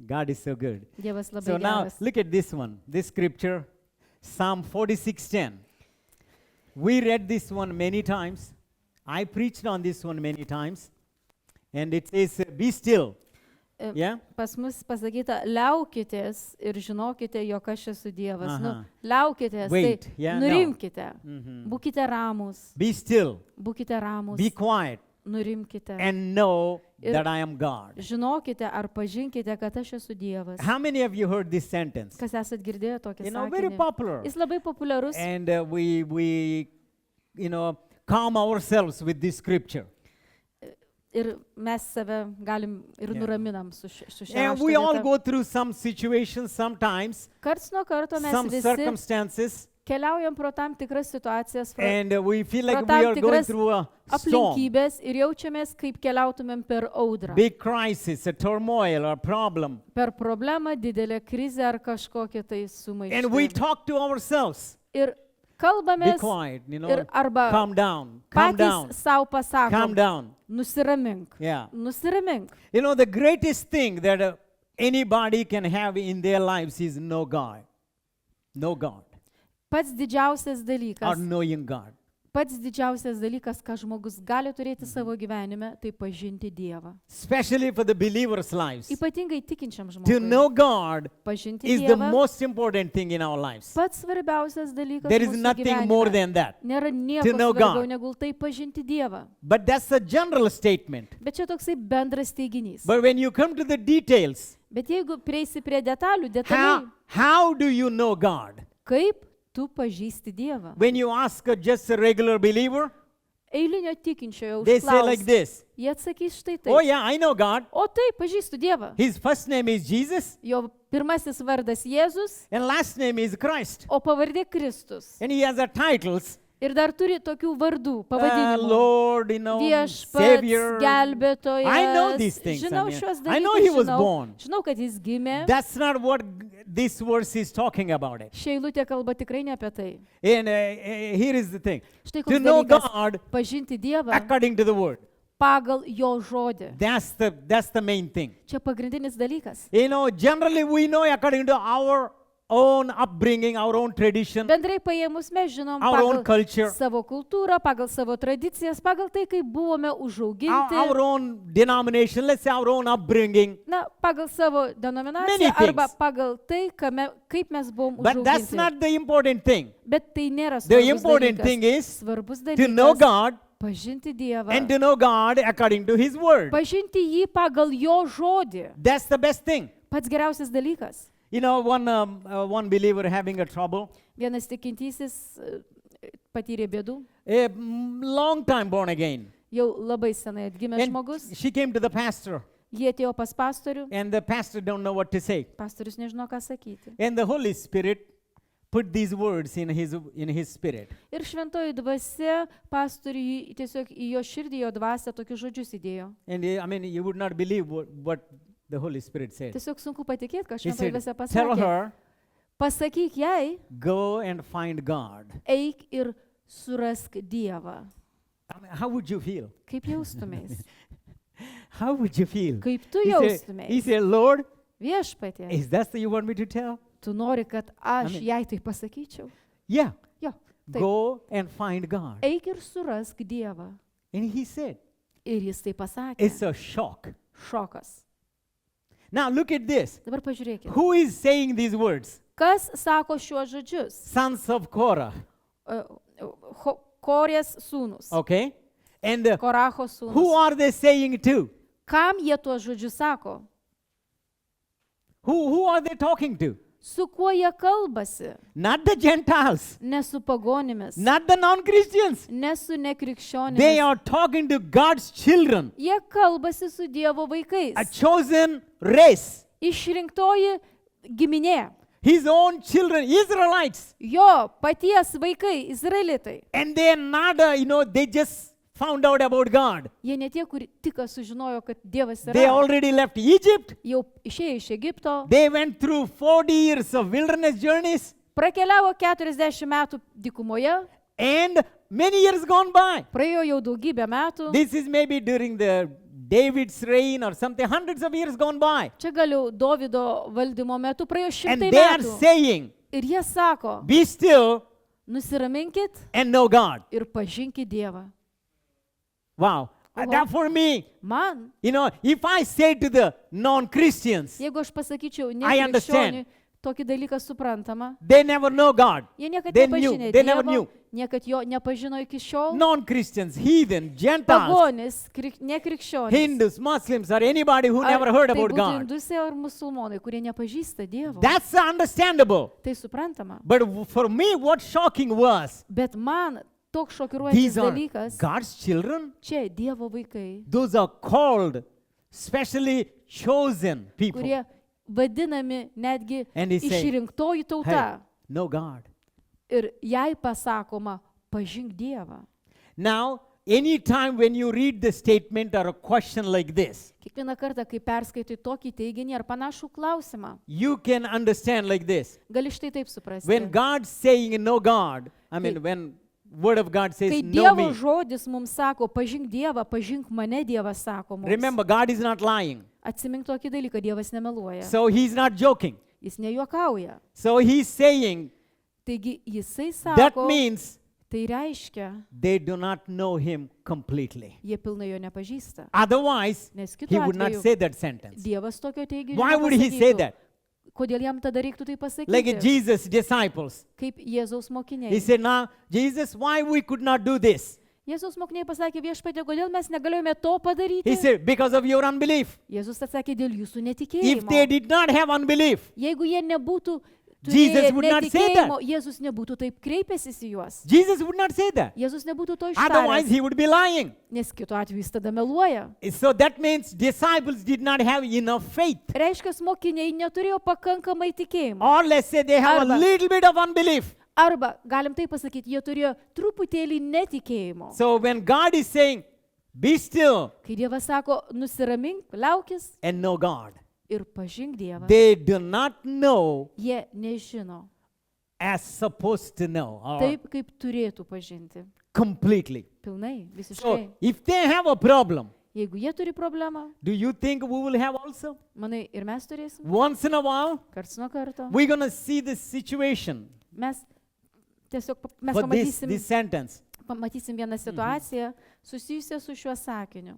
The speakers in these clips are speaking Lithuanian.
God is so good. Dievas labai So now geras. look at this one, this scripture, Psalm 46:10. We read this one many times. I preached on this one many times. And it says, be still. Yeah? Pas mus pasakyta, liaukitės ir žinokite, jog aš esu Dievas. Nu, Aha. liaukitės, Wait, tai yeah, no. nurimkite. Mhm. Būkite ramus, Be still, būkite ramus, be quiet, nurimkite. and know Ir- that I am God. Žinokite ar pažinkite, kad aš esu Dievas. How many of you heard this sentence? Kas esat girdėję tokį Very sakinį? popular. Jis labai populiarus And we calm ourselves with this scripture. ir mes save galim ir Yeah. nuraminam su šia And we all go through some situations sometimes, Karts nuo karto mes some visi circumstances, keliaujam pro tam tikras situacijas, pro and we feel like pro we tam are going tikras through a storm, aplinkybės ir jaučiamės, kaip keliautumėm per audrą. big crisis, a turmoil or problem. Per problemą, didelę krizę ar kažkokią tai And we sumaištį. talk to ourselves, Ir be kalbamės quiet, ir arba calm down, calm down, patys savo calm pasakom, down. nusiramink, Yeah. nusiramink. The greatest thing that anybody can have in their lives is know God. Know God Pats didžiausias or dalykas, knowing God. pats didžiausias dalykas, ką žmogus gali turėti savo gyvenime, tai pažinti Dievą. Especially for the believers' lives. Ypatingai tikinčiam To žmogui. know God Pažinti is the Dievą. most important thing in our lives. Pats svarbiausias dalykas There is mūsų nothing more gyvenime. than that. Nėra nieko To know svarbiau God. negu tai pažinti Dievą. But that's a general statement. Bet čia toksai bendras teiginys. But when you come to the details, Bet jeigu prieisi prie detalių, how, detaliai, how do you know God? kaip tu pažįsti Dievą? When you ask just a regular believer, Eilinio tikinčiojo they say like užklaus. this. Jie atsakys štai Oh taip. yeah, I know God. O taip, pažįstu Dievą. His first name is Jesus Jo pirmasis vardas Jėzus, and last name is Christ. o pavardė Kristus. And he has a titles, Ir dar turi tokių vardų, pavadinimų. Lord, Viešpats, Savior. gelbėtojas. I know these things, Žinau I mean, šios I know dalykus, he was žinau. born. Žinau, kad jis gimė. That's not what this verse is talking about. It. Ši eilutė kalba tikrai ne apie tai. And here is the thing. Štai To koks know dalykas God pažinti Dievą according to the word. pagal jo žodį. That's the main thing. Čia pagrindinis dalykas. Generally we know according to our own upbringing, our own tradition, Bendrai paėmus mes žinom our own pagal culture, savo kultūrą, pagal savo tradicijas, pagal tai, kaip buvome užauginti. our own denomination, let's say our own upbringing. Na, pagal savo Many denominaciją things. arba pagal tai, kaip mes buvom But that's užauginti. not the important thing. Bet tai nėra The svarbus important dalykas. thing is Svarbus to know dalykas God pažinti Dievą. and to know God according to His word. Pažinti jį pagal jo žodį. That's the best thing. Pats geriausias dalykas. One believer having a trouble, Vienas tikintysis patyrė bėdų, a long time born again. jau labai senai atgimęs And žmogus. she came to the pastor, Jie atėjo pas pastorių, and the pastor don't know what to say. pastorius nežino, ką sakyti. And the Holy Spirit put these words in his spirit. Ir šventoji dvasia pastoriui tiesiog į jo širdį, jo dvasią tokius žodžius įdėjo. And you would not believe what the Holy Spirit said. Tiesiog sunku patikėti, ką He šventoji said, dvasia tell pasakė. her, Pasakyk jai, go and find God. eik ir surask Dievą. How would you feel? Kaip jaustumės? How would you feel? Kaip tu He jaustumės? said, Lord, Viešpatie, is that what you want me to tell? tu nori, kad aš Amen. jai tai pasakyčiau? Yeah. Jo, taip. Go and find God. Eik ir surask Dievą. And he said, Ir jis tai pasakė. it's a shock. Šokas. Now look at this. Dabar pažiūrėkite. Who is saying these words? Kas sako šiuos žodžius? Sons of Korah. Korės sūnus. Okay? And Koracho who sūnus. are they saying to? Kam jie tuos žodžius sako? Who are they talking to? Su kuo jie kalbasi? Not the Gentiles. Ne su pagonimis. Not the non-Christians. Ne su They nekrikščionimis. are talking to God's children. Jie kalbasi su Dievo vaikais. A chosen race. Išrinktoji giminė. His own children, Israelites. Jo paties vaikai, izraelitai. And they're not, they just found out about God. Jie ne tie, kur tik sužinojo, kad Dievas They yra. already left Egypt. Jau išėjo iš Egipto. They went through 40 years of wilderness journeys. Prakeliavo 40 metų dykumoje. And many years gone by. Praėjo jau daugybę metų. This is maybe during the David's reign or something, hundreds of years gone by. Čia galiu Dovydo valdymo metu praėjo And 100 they are metų. saying, Ir jie sako, be still nusiraminkit and know God. ir pažinkit Dievą. Wow. That for me, Man, if I say to the non-Christians, jeigu aš pasakyčiau I understand. nekrikščioniui tokį dalyką suprantama, they never know God. jie niekada They knew. nepažinė They never knew. Dievo, niekad jo nepažino iki šiol. Non-Christians, heathen, Gentiles, Pagonis, nekrikščionis. Hindus, Muslims, or anybody who never heard tai about būtų God. indusai ar musulmonai, kurie nepažįsta Dievo. That's understandable. Tai suprantama. But for me, what shocking was, Bet man toks šokiruojantis these are dalykas, God's children. čia Dievo vaikai, Those are called, specially chosen people. kurie vadinami netgi And he say, išrinktoji Hey, tauta. know God. Ir jai pasakoma, pažink Dievą. Now, anytime when you read the statement or a question like this, Kiekvieną kartą, kai perskaitai tokį teiginį ar panašų klausimą, you can understand like this. gali štai taip suprasti. When God's saying know God, Kai- when Word of God says Kai know Dievo me, žodis mums sako, pažink Dievą, pažink mane, Dievas sako mums. remember, God is not lying. Atsimink tokį dalyką, Dievas nemeluoja. So He's not joking. Jis nejuokauja. So He's saying Taigi jisai that sako, means tai reiškia, they do not know Him completely. jie pilnai jo nepažįsta. Otherwise, Nes kitu He would not atveju say that sentence. Dievas tokio teiginio Why would He say nepasakytų. that? Kodėl jam tada reiktų tai Like pasakyti? Jesus' disciples. Kaip Jėzaus He mokiniai. said, now, Jesus, why we could not do this? Jėzaus mokiniai pasakė, viešpatie, kodėl mes negalėjome to padaryti? He said, because of your unbelief. Jėzus atsakė, dėl jūsų If they netikėjimo. did not have unbelief, Jeigu jie nebūtų Jesus turėję would not say that. netikėjimo, Jėzus nebūtų taip kreipęsis į juos. Jesus would not say that. Jėzus nebūtų to Otherwise, ištaręs, He would be lying. nes kitu atveju jis tada meluoja. So that means disciples did not have enough faith. Reiškia, mokiniai neturėjo pakankamai tikėjimo. Or let's say they have a Arba- little bit of unbelief. Arba, galim tai pasakyti, jie turėjo truputėlį netikėjimo. So when God is saying, be still Kai Dievas sako, nusiramink, liaukis and know God, ir pažink Dievą, they do not know jie nežino as supposed to know or taip, kaip turėtų pažinti. completely. Pilnai, So visiškai. if they have a problem, Jeigu jie turi problemą, do you think we will have also? manai, ir mes turėsim. Once in a while, Karts nuo karto. we're going to see the situation Mes tiesiog mes for this sentence. pamatysim vieną situaciją susijusią su šiuo sakiniu.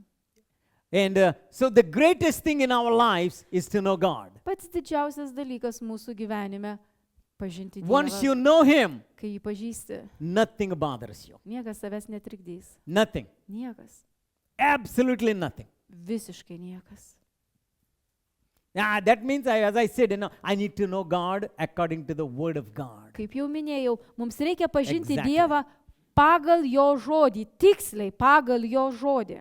And so the greatest thing in our lives is to know God. Pats didžiausias dalykas mūsų gyvenime - pažinti Once you Dievą. know Him, Kai jį pažįsti, nothing bothers you. niekas savęs netrikdys. Nothing. Niekas. Absolutely nothing. Visiškai niekas. That means, as I said, I need to know God according to the Word of God. Kaip jau minėjau, mums reikia pažinti Exactly. Dievą pagal jo žodį, tiksliai pagal jo žodį.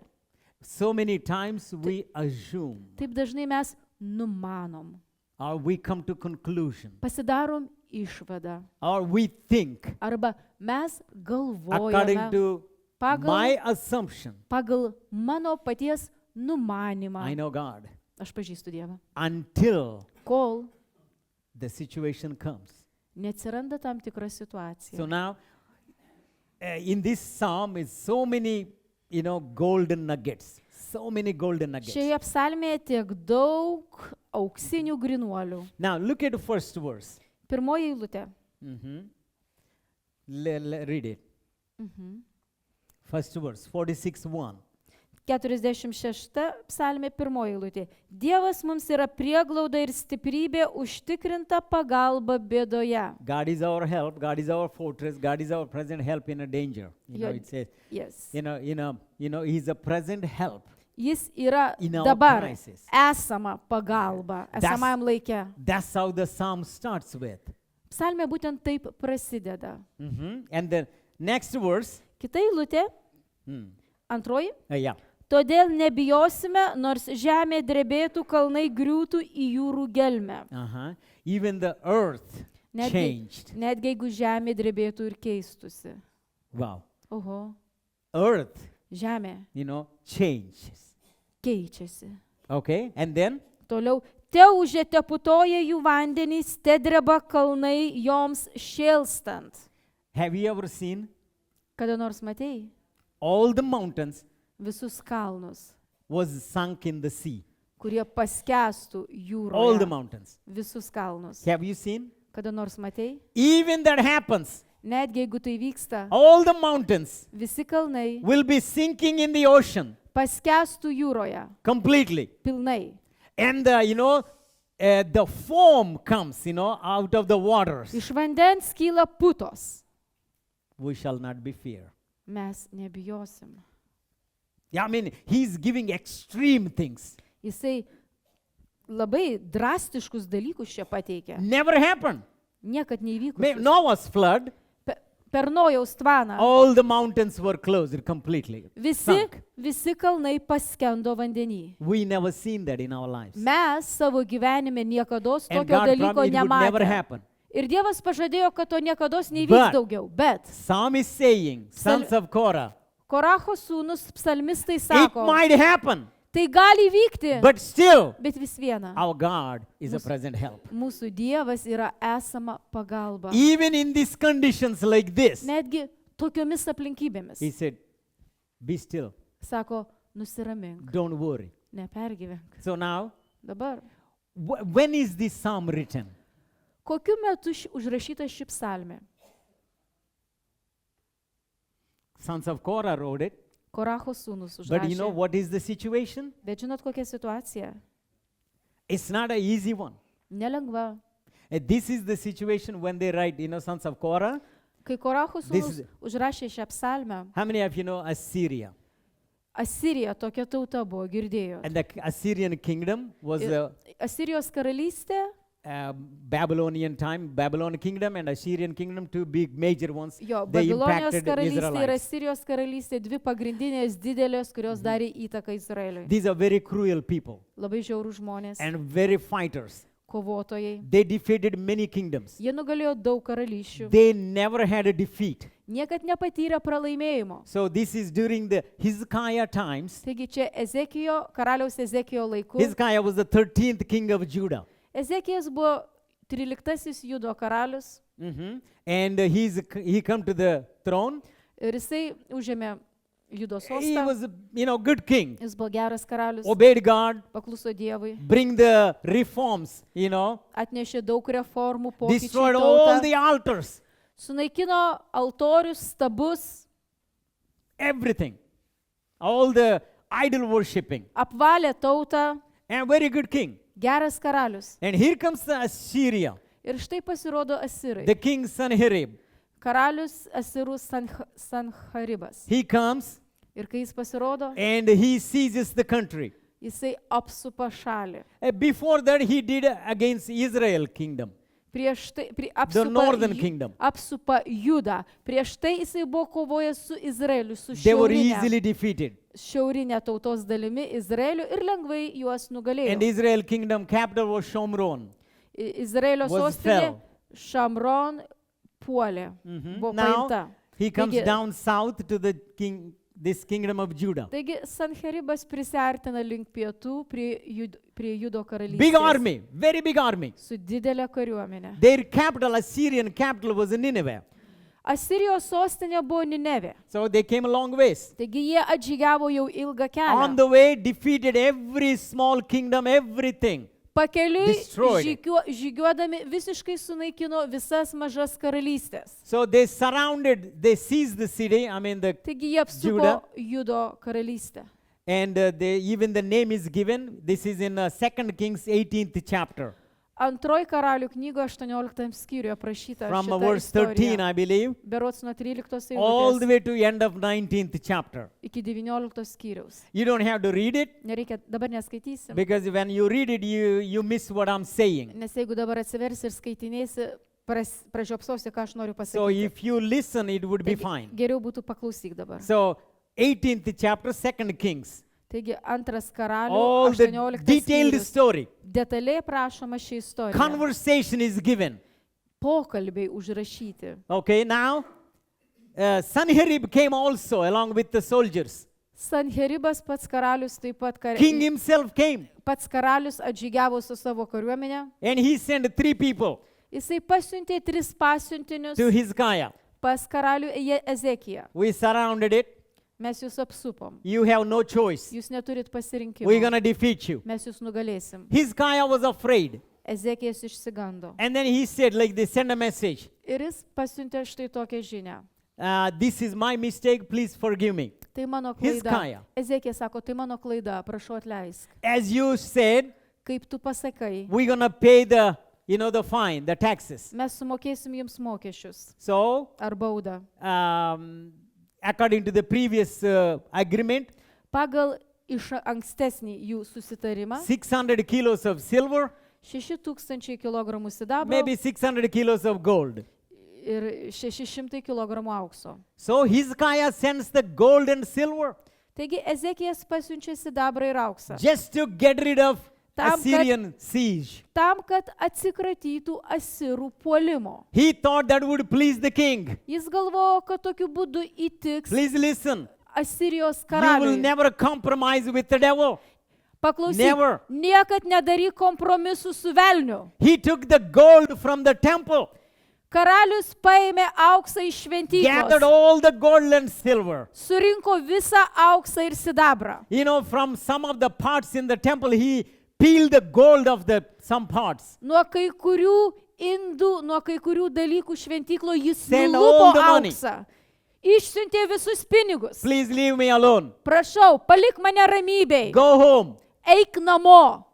So many times we assume Taip dažnai mes numanom, or we come to conclusion pasidarom išvadą or we think arba mes according galvojame to pagal, my assumption. pagal mano paties I numanimą. know God Aš pažįstu Dievą. until Kol the situation comes. neatsiranda tam tikra So situacija. now, in this psalm is so many, golden nuggets. So many golden nuggets. Šioje psalmėje tiek daug auksinių grinuolių. Now look at the first verse. Pirmoji eilutė. Mhm. Read it. Mhm. First verse, 46:1. 46 psalmė pirmoji eilutė. Dievas mums yra prieglauda ir stiprybė, užtikrinta pagalba bėdoje. God is our help. God is our fortress. God is our present help in a danger. Yeah. It says, Yes. He's a present help. Jis yra In our dabar crisis. esama pagalba, esamajam laike. That's how the psalm starts with. Psalmė būtent taip prasideda. And the next verse, Kita eilutė, antroji. yeah. Todėl nebijosime, nors žemė drebėtų, kalnai griūtų į jūrų gelmę. Even the earth Netgi, changed. netgi jeigu žemė drebėtų ir keistusi. Wow. Oho, Earth, žemė changes. keičiasi. Okay? And then, Toliau, teužė teputoja jų vandenys, te dreba kalnai joms šėlstant. have you ever seen Kada nors matei all the mountains visus kalnus was sunk in the sea. kurie paskestų All the jūroje mountains. visus kalnus. Have you seen? Kada nors matei? Even that happens. Netgi jeigu tai vyksta, All the mountains visi kalnai will be sinking in the ocean paskestų jūroje completely. pilnai. And the foam comes, out of the waters. Iš vandens kyla putos. We shall not be fear. Mes nebijosim. Yeah, I mean, he's giving extreme things. Jisai labai drastiškus dalykus čia pateikia. Never happened. Niekad neįvykusius. Noah's flood, Per Nojaus tvaną all the mountains were closed completely. Sunk. visi kalnai paskendo vandenį. We never seen that in our lives. Mes savo gyvenime niekados And tokio God dalyko promised it would never nematėme. happen. Ir Dievas pažadėjo, kad to niekados neįvyks But- daugiau. Bet Psalm is saying, sons of Korah, Koracho sūnus psalmistai it sako, might happen, tai gali vykti, but still, bet vis viena. our God is a present help. Mūsų Dievas yra esama pagalba. Even in these conditions like this, Netgi tokiomis aplinkybėmis. he said, be still, Sako, nusiramink, don't worry. nepergyvenk. So now, Dabar, when is this psalm written? kokiu metu užrašyta ši psalmė? Sons of Korah wrote it. Koracho sūnus But you know užrašė. what is the situation? Bet žinot, kokia situacija? It's not an easy one. Nelengva. And this is the situation when they write, sons of Korah. Kai Koracho This sūnus is- užrašė šią psalmę, How many of you know Assyria? Asirija tokia tauta buvo, girdėjo. And the Assyrian kingdom was the Asirijos karalystė, Babylonian time, Babylon kingdom and Assyrian kingdom, two big major ones. jo, They Babilonijos impacted the karalystė ir Israelites. Asirijos karalystė, dvi pagrindinės didelės, kurios darė įtaką Izraeliui. These are very cruel people Labai žiaurų žmonės, and very fighters. kovotojai. They defeated many kingdoms. Jie nugalėjo daug karalysčių. They never had a defeat. Niekad nepatyrė pralaimėjimo. So this is during the Hezekiah times. Taigi čia karaliaus Ezekijo laikų. Hezekiah was the 13th king of Judah. Ezekijas buvo 13 Judo karalius And he come to the throne. ir jisai užėmė Judo He sostą. was a good king. Jis buvo geras karalius, Obeyed God, pakluso Dievui, bring the reforms, atnešė daug reformų, pokyčių į destroyed all tautą, the altars, sunaikino altorius, stabus, everything, all the idol worshipping, apvalė tautą, and very good king. geras karalius. And here comes the Assyria, Ir štai pasirodo Asirai. the king Sanherib. Karalius Asirų Sanharibas. He comes Ir kai jis pasirodo, and he seizes the country. jisai apsupa šalį. Before that, he did against Israel kingdom, Prieš tai the northern kingdom. apsupa Judą. Prieš tai jisai buvo kovojęs su Izraeliu, su They were easily defeated. šiaurinė tautos dalimi Izraeliu ir lengvai juos And nugalėjo. Israel kingdom capital was Shomron. Izraelio was sostinė fell. Šamron puolė. Buvo Now paimta. he comes Taigi- down south to this kingdom of Judah. Taigi Sanheribas prisartina link pietų prie Judo karalystės. Big army, very big army. Su didelė kariuomenė. Their capital, Assyrian capital, was in Nineveh. Asirijos sostinė buvo Ninevė. So they came a long ways. Taigi jie atžygiavo jau ilgą On kelią. the way, defeated every small kingdom, everything. Pakeliui destroyed. žygiuodami visiškai sunaikino visas mažas karalystės. So they seized the city, Taigi jie apsupo Judah. Judo karalystę. and even the name is given. This is in 2 Kings 18th chapter. Antroji karalių knygo 18 skyriuje aprašyta From šita verse 13, istorija. I believe, Berods nuo 13 all the eilutės way to end of 19th chapter. iki 19 skyriaus. You don't have to read it, Nereikia, dabar neskaitysim. because when you read it, you miss what I'm saying. Nes jeigu dabar atsiversi ir skaitinėsi, pražiopsosi, ką aš noriu So pasakyti. if you listen, it would be Taigi, fine. geriau būtų paklausyk dabar. So 18th chapter, 2 Kings. Taigi antras karalių All the 18 detailed skyrius. story. Detaliai prašoma ši istorija. Conversation is given. Pokalbiai užrašyti. Okay, now Sanherib came also along with the soldiers. Sanheribas pats karalius taip pat King himself came, pats karalius atžygiavo su savo kariuomenė. and he sent 3 people Jisai pasiuntė 3 pasiuntinius to Hezekiah. pas karalių Ezekiją. We surrounded it. Mes jūs apsupom. You have no choice. Jūs neturit We're pasirinkimo. going to defeat you. Mes jūs nugalėsim. Hezekiah was afraid. Ezekijas išsigando. And then he said, like, they send a message. Ir jis pasiuntė štai tokią žinią. This is my mistake. Please forgive me. Tai mano Hizkaja. klaida. Ezekijas sako, tai mano klaida, prašau atleisk. As you said, Kaip tu pasakai, we're going to pay the, the fine, the taxes. mes sumokėsim jums mokesčius So, ar baudą. according to the previous agreement, Pagal iš ankstesnį jų susitarimą 600 kilos of silver, 6000 kg sidabro maybe 600 kilos of gold. ir 600 kg aukso. So Hezekiah sends the gold and silver Taigi Ezekijas pasiunčia sidabrą ir auksą. just to get rid of Tam, kad- Assyrian siege. Tam, kad atsikratytų asirų puolimo. He thought that would please the king. Jis galvojo, kad tokiu būdu įtiks Please listen. Asirijos You will karaliui. never compromise with the devil. Paklausyk, Never. niekad nedaryk kompromisų su velniu. He took the gold from the temple, Karalius paėmė auksą iš gathered šventyklos, all the gold and silver. surinko visą auksą ir sidabrą. From some of the parts in the temple, he peeled the gold of some parts. Nuo kai kurių indų, nuo kai kurių dalykų šventyklo jis Send nulupo all the money. auksą. Išsiuntė visus pinigus. Please leave me alone. Prašau, palik mane ramybėj. Go home. Eik namo.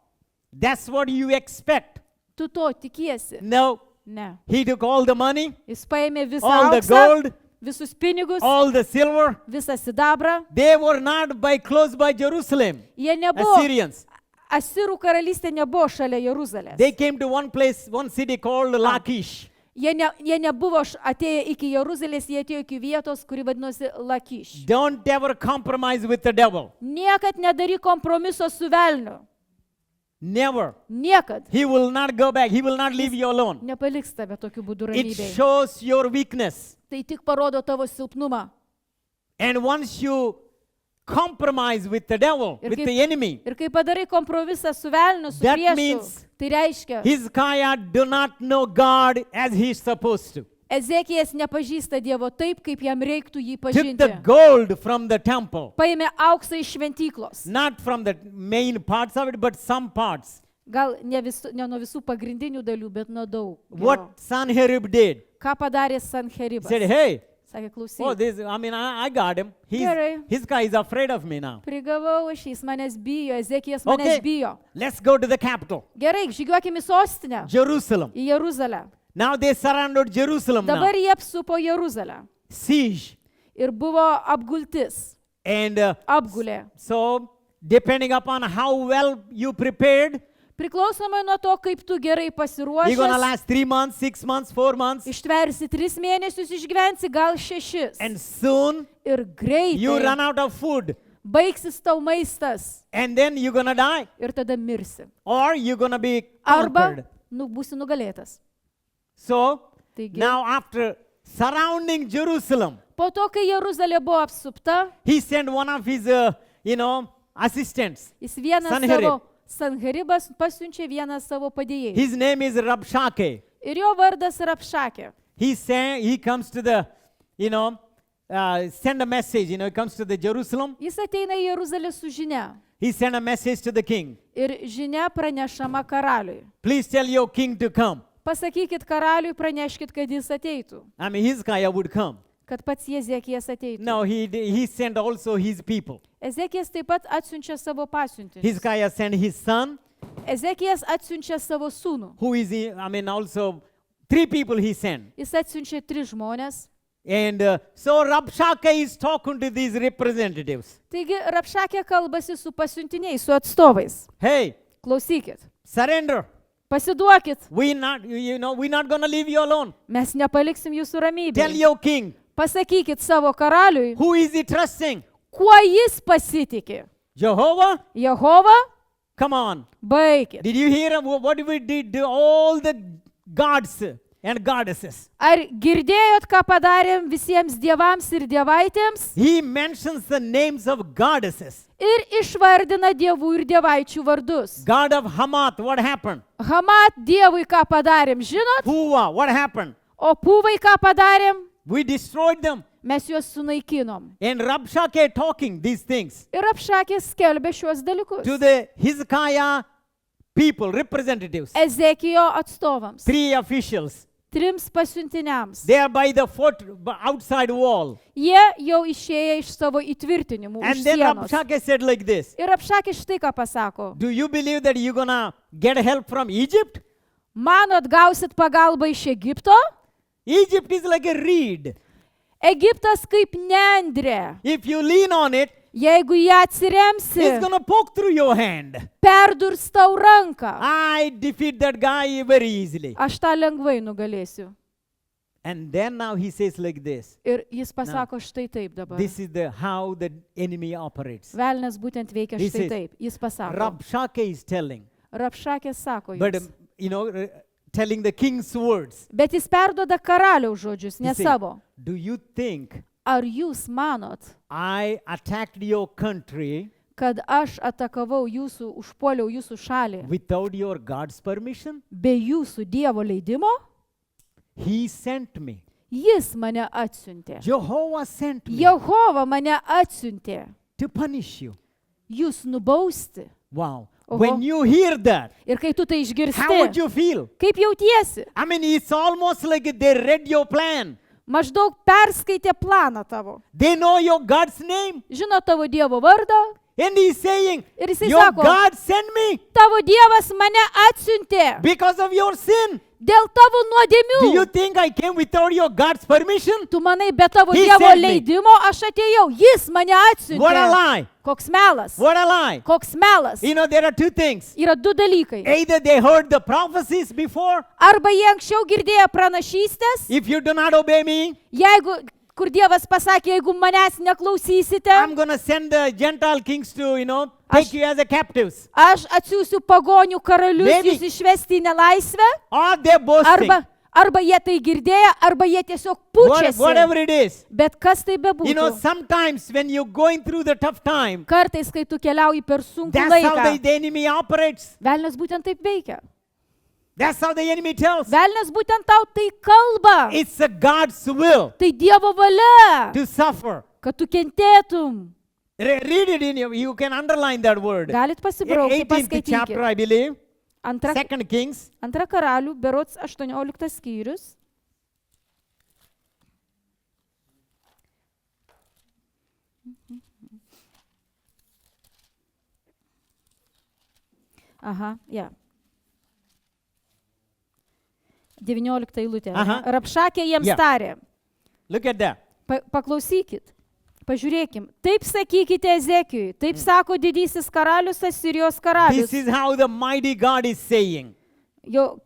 That's what you expect. Tu to tikiesi? No. Ne. He took all the money, Jis paėmė visą all the auksą, gold, visus pinigus, all the silver. visą sidabrą. They were not close by Jerusalem. Jie nebuvo, Assyrians. Asirų karalystė nebuvo šalia Jeruzalės. They came to one place, one city called Lachish. Jie nebuvo atėję iki Jeruzalės, jie atėjo iki vietos, kuri vadinosi Lakiš. Don't ever compromise with the devil. Niekad nedaryk kompromiso su velniu. Never. Niekad. He will not go back. He will not leave you alone. Nepaliks tave tokiu būdu It ramybėje. shows your weakness. Tai tik parodo tavo silpnumą. And once you compromise with the devil, Ir with kaip- the enemy, Ir kai padarai kompromisą su velniu, su That priešu, means- tai reiškia, Hezekiah do not know God as he's supposed to. Ezekijas nepažįsta Dievo taip, kaip jam reiktų jį Took the pažinti. gold from the temple, Paėmė auksą iš šventyklos. not from the main parts of it, but some parts. Gal ne nuo visų pagrindinių dalių, bet nuo daug. What Sanherib did, Ką padarė he Sanheribas? said, hey, Sakė, oh, klausyk, I got him. Gerai. His guy is afraid of me now. prigavau aš, jis manęs bijo, Ezekijas Okay. manęs bijo. Let's go to the capital, Gerai, žygiuokime į sostinę, Jerusalem. į Jeruzalę. Now they surrounded Jerusalem Dabar now. jie apsupo Jeruzalę. Siege. Ir buvo apgultis. And Apgulė. so, depending upon how well you prepared, Priklausomai nuo to, kaip tu gerai you're going to pasiruošęs, last 3 months, 6 months, 4 months. ištversi 3 mėnesius, išgyvensi gal 6. And soon Ir you run greitai out of food. baigsis tau maistas. And then you're going to die. Ir tada mirsi. Or you're going to be Arba conquered. būsi nugalėtas. So, Taigi, now after surrounding Jerusalem, po to, kai Jeruzalė buvo apsupta, he sent one of his, assistants. jis vieną Sanherib. savo Sanheribas pasiunčia vieną savo padėjėją. His name is Rabshakeh. Ir jo vardas Rapšakė. He comes to the, send a message, he comes to the Jerusalem. Jis ateina į Jeruzalę su žinia. He sent a message to the king. Ir žinia pranešama karaliui. Please tell your king to come. Pasakykit karaliui, praneškit, kad jis ateitų. Hezekiah would come. Kad pats Ezekijas ateitų. No, he sent also his people. Ezekijas taip pat atsiunčia savo pasiuntinius. Hezekiah sent his son, Ezekijas atsiunčia savo sūnų. who is, also 3 people he sent. Jis atsiunčia 3 žmonės. And so Rabshakeh is talking to these representatives. Taigi Rapšakė kalbasi su pasiuntiniais, su atstovais. Hey, Klausykit, surrender. pasiduokit, We're not going to leave you alone. mes nepaliksim jūsų Tell ramybėje. your king, Pasakykit savo karaliui, who is he trusting? kuo jis pasitikė. Jehovah? Jehova, Come on. baikit. Did you hear what we did to all the gods and goddesses? Ar girdėjot, ką padarėm visiems dievams ir dievaitėms? He mentions the names of goddesses. Ir išvardina dievų ir dievaičių vardus. God of Hamath, what happened? Hamat dievui ką padarėm, žinot? Puah, what happened? O pūvai ką padarėm? We destroyed them. Mes juos sunaikinom. And Rabshakeh talking these things Ir Rabšakė skelbė šiuos dalykus. to the Hezekiah people, representatives, Ezekijo atstovams, 3 officials. 3 pasiuntiniams. They are by the outside wall. Jie jau išėję iš savo įtvirtinimų. Už And then sienos. Rabshakeh said like this, Ir Rabšakė štai ką pasako. do you believe that you're gonna get help from Egypt? Manot, gausit pagalbą iš Egipto? Egypt is like a reed. Egiptas kaip nendrė. If you lean on it, Jeigu ją atsiremsi, it's gonna poke through your hand. perdurs tau ranką. I defeat that guy very easily. Aš tą lengvai nugalėsiu. And then now he says like this. Ir jis pasako štai taip dabar. This is the how the enemy operates. Velnas būtent veikia This štai is taip. Jis pasako. Rabshakeh is telling, Rabšakė sako but jums. telling the king's words. Bet jis perduoda karaliaus žodžius, ne He say, savo. do you think Ar jūs manot, I attacked your country kad aš atakavau jūsų, užpuoliau jūsų šalį without your God's permission? be jūsų Dievo leidimo? He sent me. Jis mane atsiuntė. Jehovah sent me Jehova mane atsiuntė. to punish you. Jūs nubausti. Wow. Oho. When you hear that, Ir kai tu tai how would išgirsti, you feel? kaip jautiesi? I mean, it's almost like they read your plan. Maždaug perskaitė planą tavo. They know your God's name. Žino tavo Dievo vardą. And he's saying, Ir jisai your sako, God sent me tavo Dievas mane atsiuntė because of your sin. dėl tavo Do you nuodėmių. think I came without your God's permission? Tu manai, be tavo He Dievo sent me. leidimo aš atėjau. Jis mane What a atsiuntė. lie. Koks melas. What a lie. Koks melas. You know, there are 2 things. Yra 2 dalykai. Either they heard the prophecies before, Arba jie anksčiau girdėjo pranašystės, if you do not obey me, jeigu, kur Dievas pasakė, jeigu manęs neklausysite, I'm going to send the Gentile kings to, take you as a captives. aš atsiųsiu pagonių karalius Maybe. jūs išvesti į nelaisvę. Or they're boasting. Arba jie tai girdėjo, arba jie tiesiog pučiasi. Whatever it is. Bet kas tai bebūtų. Sometimes when you're going through the tough time, Kartais, kai tu keliauji per sunkų that's how laiką, the enemy operates. velnias būtent taip veikia. That's how the enemy tells. Velnias būtent tau tai kalba. It's a God's will Tai Dievo valia, to suffer. kad tu kentėtum. Read it in you can underline that word. Galit pasibraukti, 18th chapter, paskaitykite. I believe. Antra 2 Kings. karalių, berods 18 skyrius. Aha, ja. 19 eilutė. Aha. Rabšakė jiems Yeah. tarė. Look at that. Paklausykit, pažiūrėkim. Taip sakykite Ezekijui, taip sako didysis karalius, Asirijos karalius. This is how the mighty God is saying. Jo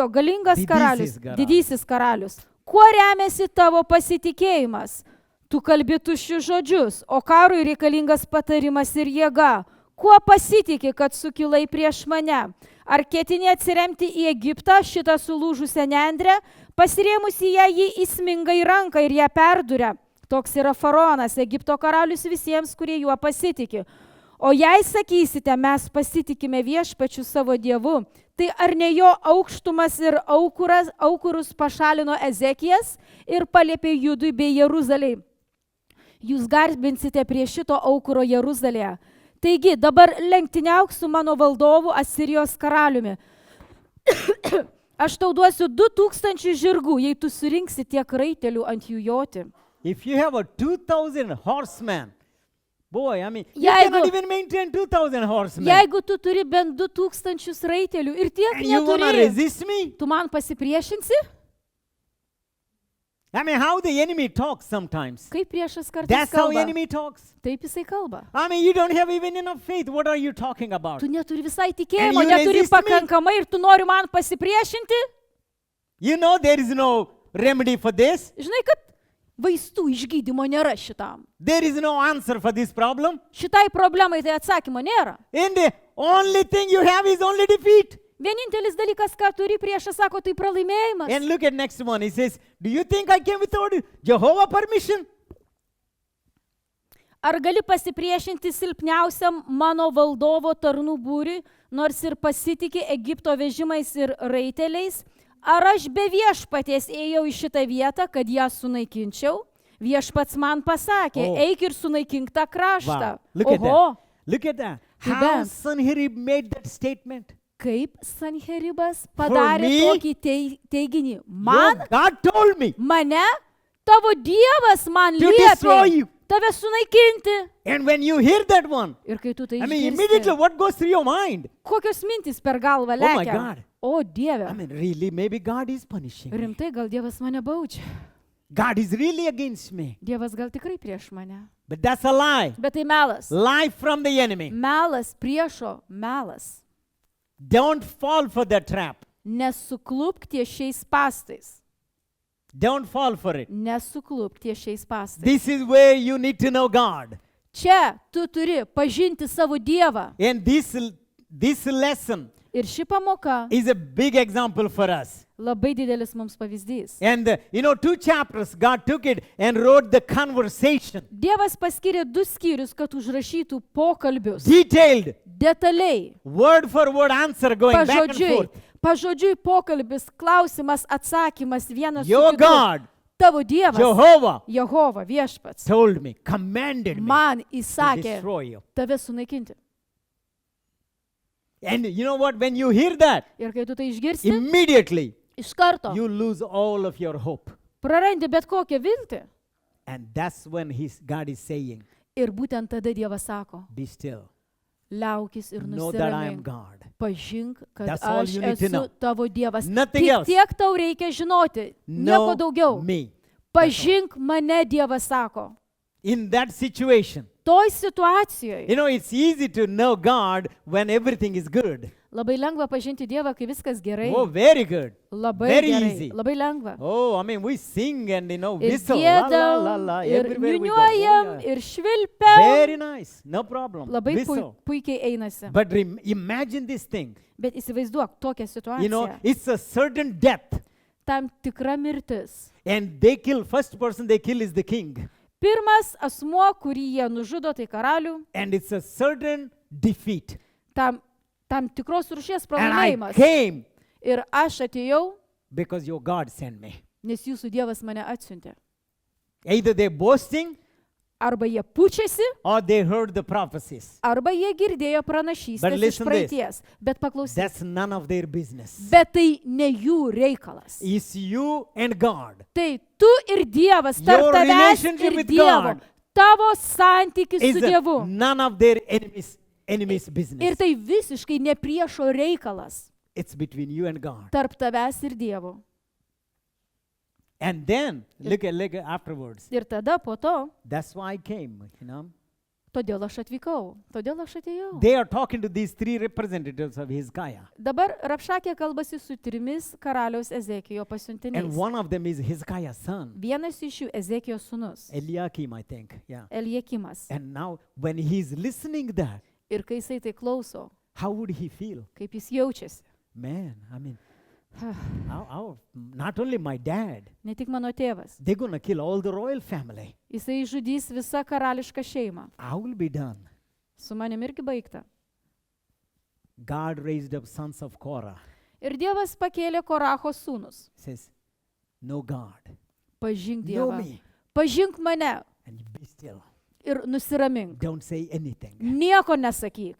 galingas Didysis karalius, karalius. didysis karalius. Kuo remiasi tavo pasitikėjimas? Tu kalbi tuščius žodžius, o karui reikalingas patarimas ir jėga. Kuo pasitiki, kad sukilai prieš mane? Ar ketini atsiremti į Egiptą, šitą sulūžusią nendrę, pasirėmusi ją jį įsminga į ranką ir ją perduria? Toks yra faraonas, Egipto karalius visiems, kurie juo pasitikė. O jei sakysite, mes pasitikime viešpačiu savo dievu, tai ar ne jo aukštumas ir aukurus pašalino Ezekijas ir paliepė Judui bei Jeruzalei? Jūs garbinsite prie šito aukuro Jeruzalėje. Taigi, dabar lenktyniauk su mano valdovu Asirijos karaliumi. Aš tau duosiu 2000 žirgų, jei tu surinksi tiek raitelių ant jų joti. If you have a 2,000 horsemen, boy, I mean, you Jeigu- cannot even maintain 2,000 horsemen. Jeigu tu turi bent 2000 raitelių ir tiek And you want to neturi, resist me? tu man pasipriešinsi? I mean, how the enemy talks sometimes. Kaip priešas kartais That's how kalba? enemy talks. Taip jisai kalba. I mean, you don't have even enough faith. What are you talking about? Tu neturi visai And tikėjimo, you neturi resist me? pakankamai ir tu nori man pasipriešinti? You know there is no remedy for this. Žinai, kad vaistų išgydymo nėra šitam. There is no answer for this problem. Šitai problemai tai atsakymo nėra. And the only thing you have is only defeat. Vienintelis dalykas, ką turi priešas, sako, tai pralaimėjimas. And look at next one. He says, do you think I came without Jehovah permission? Ar gali pasipriešinti silpniausiam mano valdovo tarnų būriui, nors ir pasitikė Egipto vežimais ir raiteliais? Ar aš be viešpaties ėjau į šitą vietą, kad ją sunaikinčiau? Viešpats man pasakė, Oh. eik ir sunaikink tą kraštą. Wow. Look at Oho, that. Look at that. Tai How bent. Sanherib made that statement. kaip Sanheribas padarė me, tokį teiginį. Man, Your God told me. mane, tavo Dievas man To destroy liepė you. tave sunaikinti. And when you hear that one, Ir kai tu tai I mean, immediately išgirsti, what goes through your mind? kokios mintis per galvą Oh my lekia? God. O Dieve, I mean, really, maybe God is punishing me. rimtai gal Dievas mane baudžia. God is really against me. Dievas gal tikrai prieš mane. But that's a lie. Bet tai melas. Lie from the enemy. Melas priešo melas. Don't fall for that trap. Nesuklupk ties šiais pastais. Don't fall for it. Nesuklupk ties šiais pastais. This is where you need to know God. Čia tu turi pažinti savo Dievą. And this lesson Ir ši pamoka is a big example for us. labai didelis mums pavyzdys. And 2 chapters, God took it and wrote the conversation. Dievas paskyrė 2 skyrius, kad užrašytų pokalbius. Detailed, Detaliai. word for word answer going back and Pažodžiui. forth. Pažodžiui pokalbis, klausimas, atsakymas vienas su Your kitu. God, Tavo Dievas, Jehovah, Jehova viešpats, told me, commanded me man to įsakė destroy you. tave sunaikinti. And you know what? When you hear that, Ir kai tu tai išgirsti, immediately iš karto you lose all of your hope. prarandi bet kokią viltį. And that's when God is saying, Ir būtent tada Dievas sako, be still. liaukis ir Know that I am nusiramink. God. Pažink, kad That's all aš you need to know. esu tavo Dievas. Nothing Tik else. tiek tau reikia žinoti, nieko Know daugiau. me. Pažink mane, Dievas sako. In that situation, Toj situacijoje it's easy to know God when everything is good. labai lengva pažinti Dievą, kai viskas gerai. Oh, very good. Labai very gerai. easy. Labai lengva. Oh, I mean, we sing and Ir whistle. La, la, la, giedam, la, ir everywhere we go. niuniuojam, Oh, yeah. ir švilpiam. Very nice. No problem. Labai Whistle. puikiai einasi. But imagine this thing. Bet įsivaizduok tokią situaciją. It's a certain death. Tam tikra mirtis. And first person they kill is the king. Pirmas asmuo, kurį jie nužudo, tai karalių. And it's a certain defeat. Tam tikros rūšies And I pralaimėjimas. came Ir aš atėjau, because your God sent me. nes jūsų Dievas mane atsiuntė. Either they're boasting Arba jie pučiasi, or they heard the prophecies. arba jie girdėjo But pranašystės iš listen this. praeities. Bet paklausyk. That's none of their business. Bet tai ne jų reikalas. It's you and God. Tai tu ir Dievas, Your tarp tavęs relationship ir with Dievo. God Tavo santykis Is su Dievu. none of their enemies' Ir business. tai visiškai ne priešo reikalas. It's between you and God. Tarp tavęs ir Dievo. And then look at afterwards. Ir tada po to, That's why I came. todėl aš atvykau, todėl aš atėjau. They are talking to these 3 representatives of Hezekiah. Dabar Rapšakė kalbasi su 3 karaliaus Ezekijo And pasiuntiniais. one of them is Hezekiah's son, Vienas iš jų Ezekijo sūnus, Eliakim, I think. Yeah. Eliekimas. And now when he's listening that, Ir kai jisai tai klauso, how would he feel? kaip jis jaučiasi. Man, I mean, not only my dad, Ne tik mano tėvas. they're going to kill all the royal family. Jisai žudys visą karališką šeimą. I will be done. Su manim irgi baigta. God raised up sons of Korah. Ir Dievas pakėlė Koracho sūnus. Says, know God. Pažink Know Dievą. me. Pažink mane And be still. ir nusiramink. Don't say anything. Nieko nesakyk.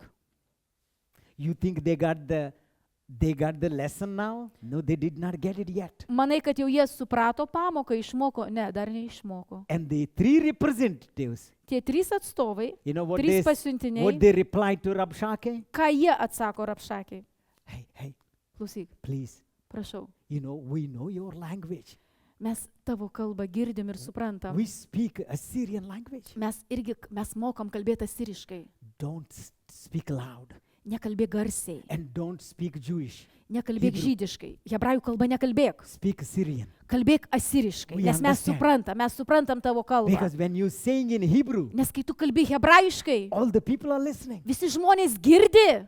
You think they got the lesson now? No, they did not get it yet. Manai, kad jau jie suprato pamoką, išmoko? Ne, dar neišmoko. And the 3 representatives, Tie 3 atstovai, you know what 3 they pasiuntiniai, replied to Rabshakeh? ką jie atsako Rapšakiai? Hey, Klausyk, please, prašau. we know your language. Mes tavo kalbą girdim ir suprantam. We speak Assyrian language. Mes mokam kalbėti asiriškai. Don't speak loud. Nekalbėk garsiai. And don't speak Jewish. Nekalbėk Hebrew. žydiškai. Hebrajų kalba nekalbėk. Speak Assyrian. Kalbėk asiriškai. We Nes mes understand. suprantam tavo kalbą. Because when you saying in Hebrew, Nes kai tu kalbi hebrajiškai, all the people are listening. visi žmonės girdi.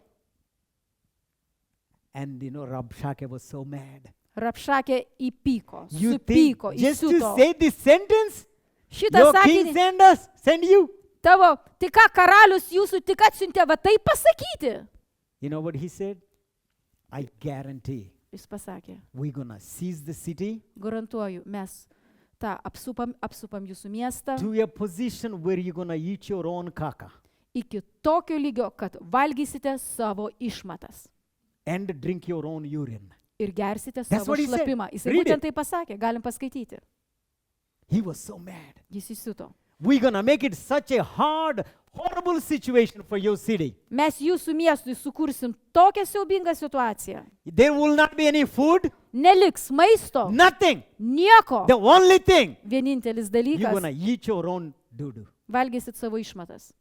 And Rabshakeh was so mad. Rapšakė įpyko, You think supyko, just to įsiuto. say this sentence, Šitą your king sakinį send you. tavo, tai ką karalius jūsų tik atsiuntė, va tai pasakyti. You know what he said? I guarantee Jis pasakė, we're gonna seize the city. garantuoju, mes apsupam jūsų miestą to a position where you're going to eat your own caca iki tokio lygio, kad valgysite savo išmatas and drink your own urine. ir gersite That's savo what he said. šlapimą. Jis Read būtent it. tai pasakė, galim paskaityti. He was so mad. Jis įsiuto. We're going to make it such a hard, horrible situation for your city. Mes jūsų miestui sukursim tokią siaubingą situaciją. There will not be any food, Neliks maisto, nothing. nieko. The only thing, Vienintelis you're dalykas, going to eat your own doo-doo. valgysit savo išmatas.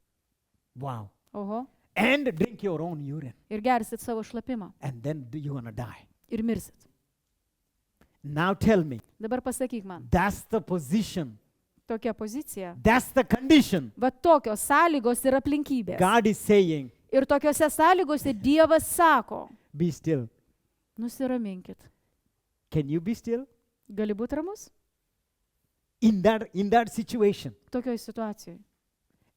Wow. Oho. And drink your own urine. Ir gersit savo šlapimą. And then you're going to die. Ir mirsit. Now tell me, Dabar pasakyk man, that's the position. tokia pozicija, That's the condition. va tokios sąlygos ir aplinkybės. God is saying, Ir tokiose sąlygose Dievas sako, be still. nusiraminkit. Can you be still? Gali būti ramus? In that situation. Tokioj situacijoje.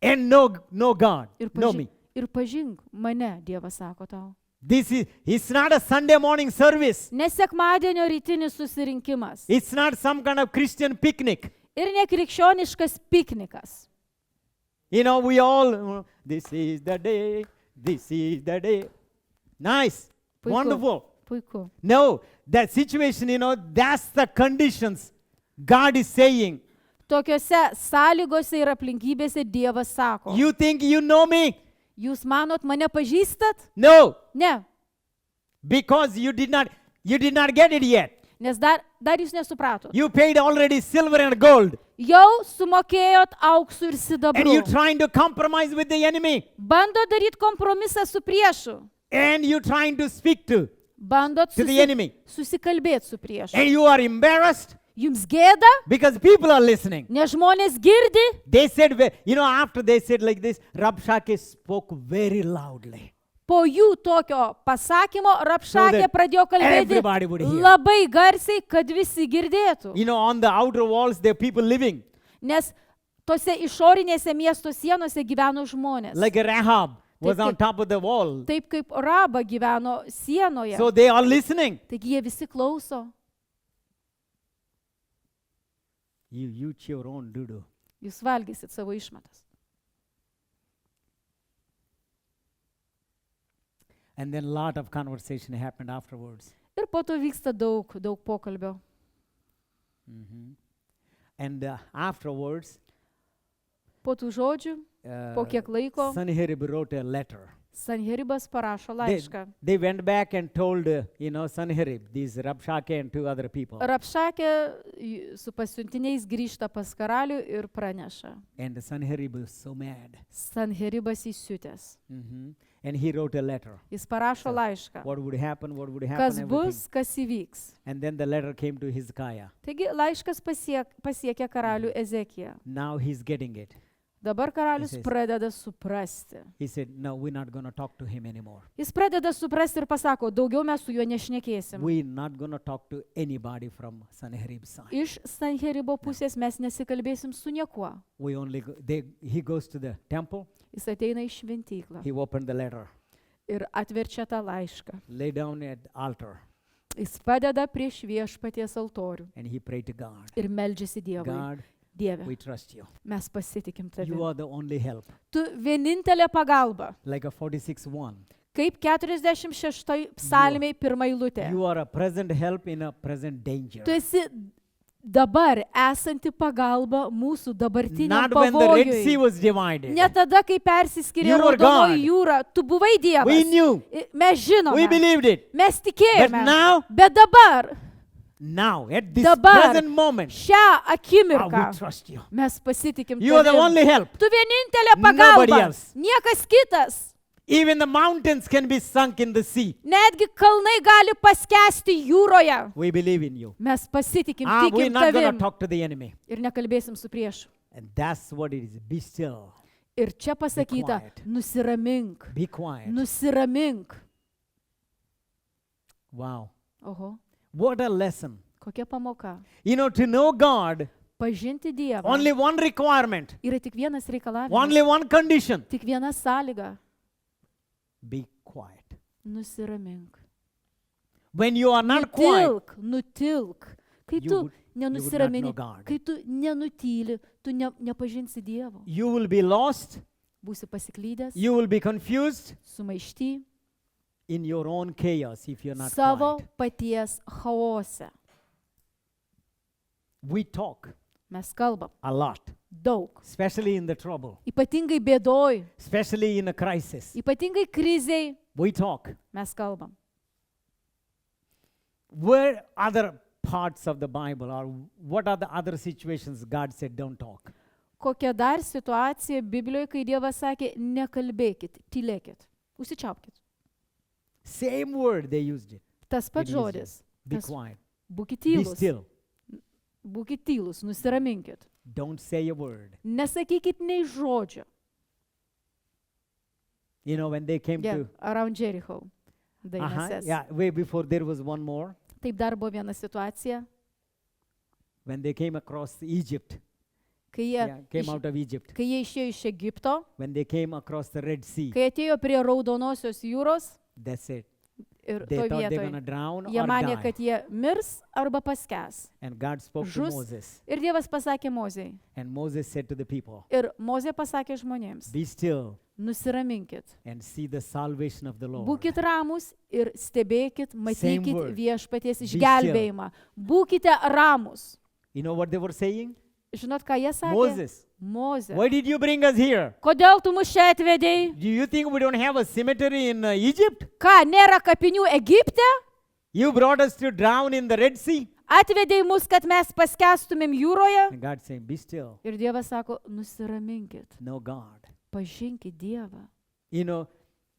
And no God. Ir, Know me. ir pažink mane, Dievas sako tau. It's not a Sunday morning service. Ne sekmadienio rytinis susirinkimas. It's not some kind of Christian picnic. Ir ne krikščioniškas piknikas. You know, we all, this is the day, this is the day. Nice. Puiku. Wonderful. Puiku. No, that situation, that's the conditions. God is saying, Tokiose sąlygose ir aplinkybėse Dievas sako. you think you know me? Jūs manot, mane pažįstat? No, Ne, because you did not get it yet. nes dar jūs nesupratot. You paid already silver and gold. Jau sumokėjot auksų ir And you're sidabru. trying to compromise with the enemy. Bando daryti kompromisą su priešu. And you're trying to speak to Bandot the enemy. susikalbėti su priešu. And you are embarrassed Jums gėda, because people are listening. nes žmonės girdi. They said, after they said like this, Rabshakeh spoke very loudly. Po jų tokio pasakymo Rabšakė that pradėjo kalbėti everybody would hear. labai garsiai, kad visi girdėtų. On the outer walls, there are people living. Nes tose išorinėse miesto sienose gyveno žmonės. Like Rahab was Taip, on top of the wall. Taip kaip Raba gyveno sienoje. So they are listening. Taigi jie visi klauso. You eat your own doo-doo. Jūs valgysit savo išmatas. And then a lot of conversation happened afterwards. Ir po to vyksta daug pokalbio. And afterwards, Po tų žodžių, po kiek laiko, Sanherib wrote a letter. Sanheribas parašo laišką. They went back and told, Sanherib, these Rabshakeh and two other people. Rabšakė su pasiuntiniais grįžta pas karalių ir praneša. And Sanherib was so mad. Sanheribas įsiutęs. And he wrote a letter. Jis parašo laišką. What would happen, Kas everything. bus, kas įvyks. And then the letter came to Hezekiah. Taigi laiškas pasiekė karalių Ezekiją. Now he's getting it. Dabar karalius Jis- pradeda suprasti. He said, no, we're not going to talk to him anymore. Jis pradeda suprasti ir pasako, daugiau mes su juo nešnekėsim. We're not going to talk to anybody from Sanherib's side. Iš Sanheribo pusės mes nesikalbėsim su niekuo. He goes to the temple. Jis ateina į šventyklą He opened the letter. ir atverčia tą laišką. Lay down at the altar. Jis padeda prieš viešpaties altorių And he prayed to God. ir meldžiasi Dievui. God, Dieve, we trust you. mes pasitikim You tavimi. are the only help. Tu vienintelė pagalba. Like a 46:1. Kaip 46 psalmiai pirmą eilutę. You are a present help in a present danger. Tu esi dabar esanti pagalba mūsų dabartiniam Not when the Red Sea pavojui. was divided. Ne tada, kai persiskyrė You were Raudonoji God. jūra. Tu buvai Dievas. We knew. Mes žinome. We believed it. Mes But tikėjome. now, Bet dabar, at this Dabar. present moment, šią akimirką, we trust you. mes pasitikim You are the tavim. only help. Tu vienintelė Nobody pagalba. else. Niekas kitas. Even the mountains can be sunk in the sea. Netgi kalnai gali paskesti jūroje. We believe in you. Mes pasitikim, We're tikim not going to tavim. talk to the enemy. Ir nekalbėsim su priešu. And that's what it is. Be still. Ir čia pasakyta, quiet. nusiramink. Be quiet. Nusiramink. Wow. Oho, What a lesson. kokia pamoka. To know God, Pažinti Dievą. only one requirement, Yra tik vienas reikalavimas. only one condition. Tik viena sąlyga. Be quiet. Nusiramink. When you are not quiet, Nutilk. Kai you tu would nenusiramini, know God. kai tu nenutyli, tu nepažinsi Dievo. You will be lost, Būsi pasiklydęs, you will be confused sumaišty, in your own chaos if you're not savo quiet. paties chaose. We talk Mes kalbam a lot, daug. especially in the trouble, Ypatingai bėdoj, especially in a crisis. ypatingai kriziai We talk. mes kalbam. Where other parts of the Bible or what are the other situations God said don't talk? Kokia dar situacija Biblijoje, kai Dievas sakė, nekalbėkit, tylėkit, užsičiaupkit. Same word they used it. Tas pats It is žodis. Be Tas- quiet. Būkit Be tylus, still. būkit tylus, nusiraminkit. Don't say a word. Nesakykit nei žodžio. You know, when they came Yeah, to around Jericho. Dainasės. yeah, way before there was one more. Taip dar buvo viena situacija, When they came across Egypt, kai jie, came out of Egypt. kai jie išėjo iš Egipto, When they came across the Red Sea, kai atėjo prie Raudonosios jūros that's it. ir They to thought they were vietoje going to drown jie or manė, die. kad jie mirs arba paskęs. And God spoke to žus. Moses. Ir Dievas pasakė Mozei. And Moses said to the people, Ir Mozė pasakė žmonėms, be still nusiraminkit, and see the salvation of the Lord. būkit ramus ir stebėkit, matykit word. viešpaties Be išgelbėjimą. Būkite ramus. You know what they were saying? Žinot, ką jie sakė? Moses, Mozė. why did you bring us here? Kodėl tu mus čia atvedėjai? Do you think we don't have a cemetery in Egypt? Ką, nėra kapinių Egipte? You brought us to drown in the Red Sea? Atvedėjai mus, kad mes paskestumėm jūroje? And God saying, be still, Ir Dievas sako, nusiraminkit, know God. pažinkit Dievą. You know,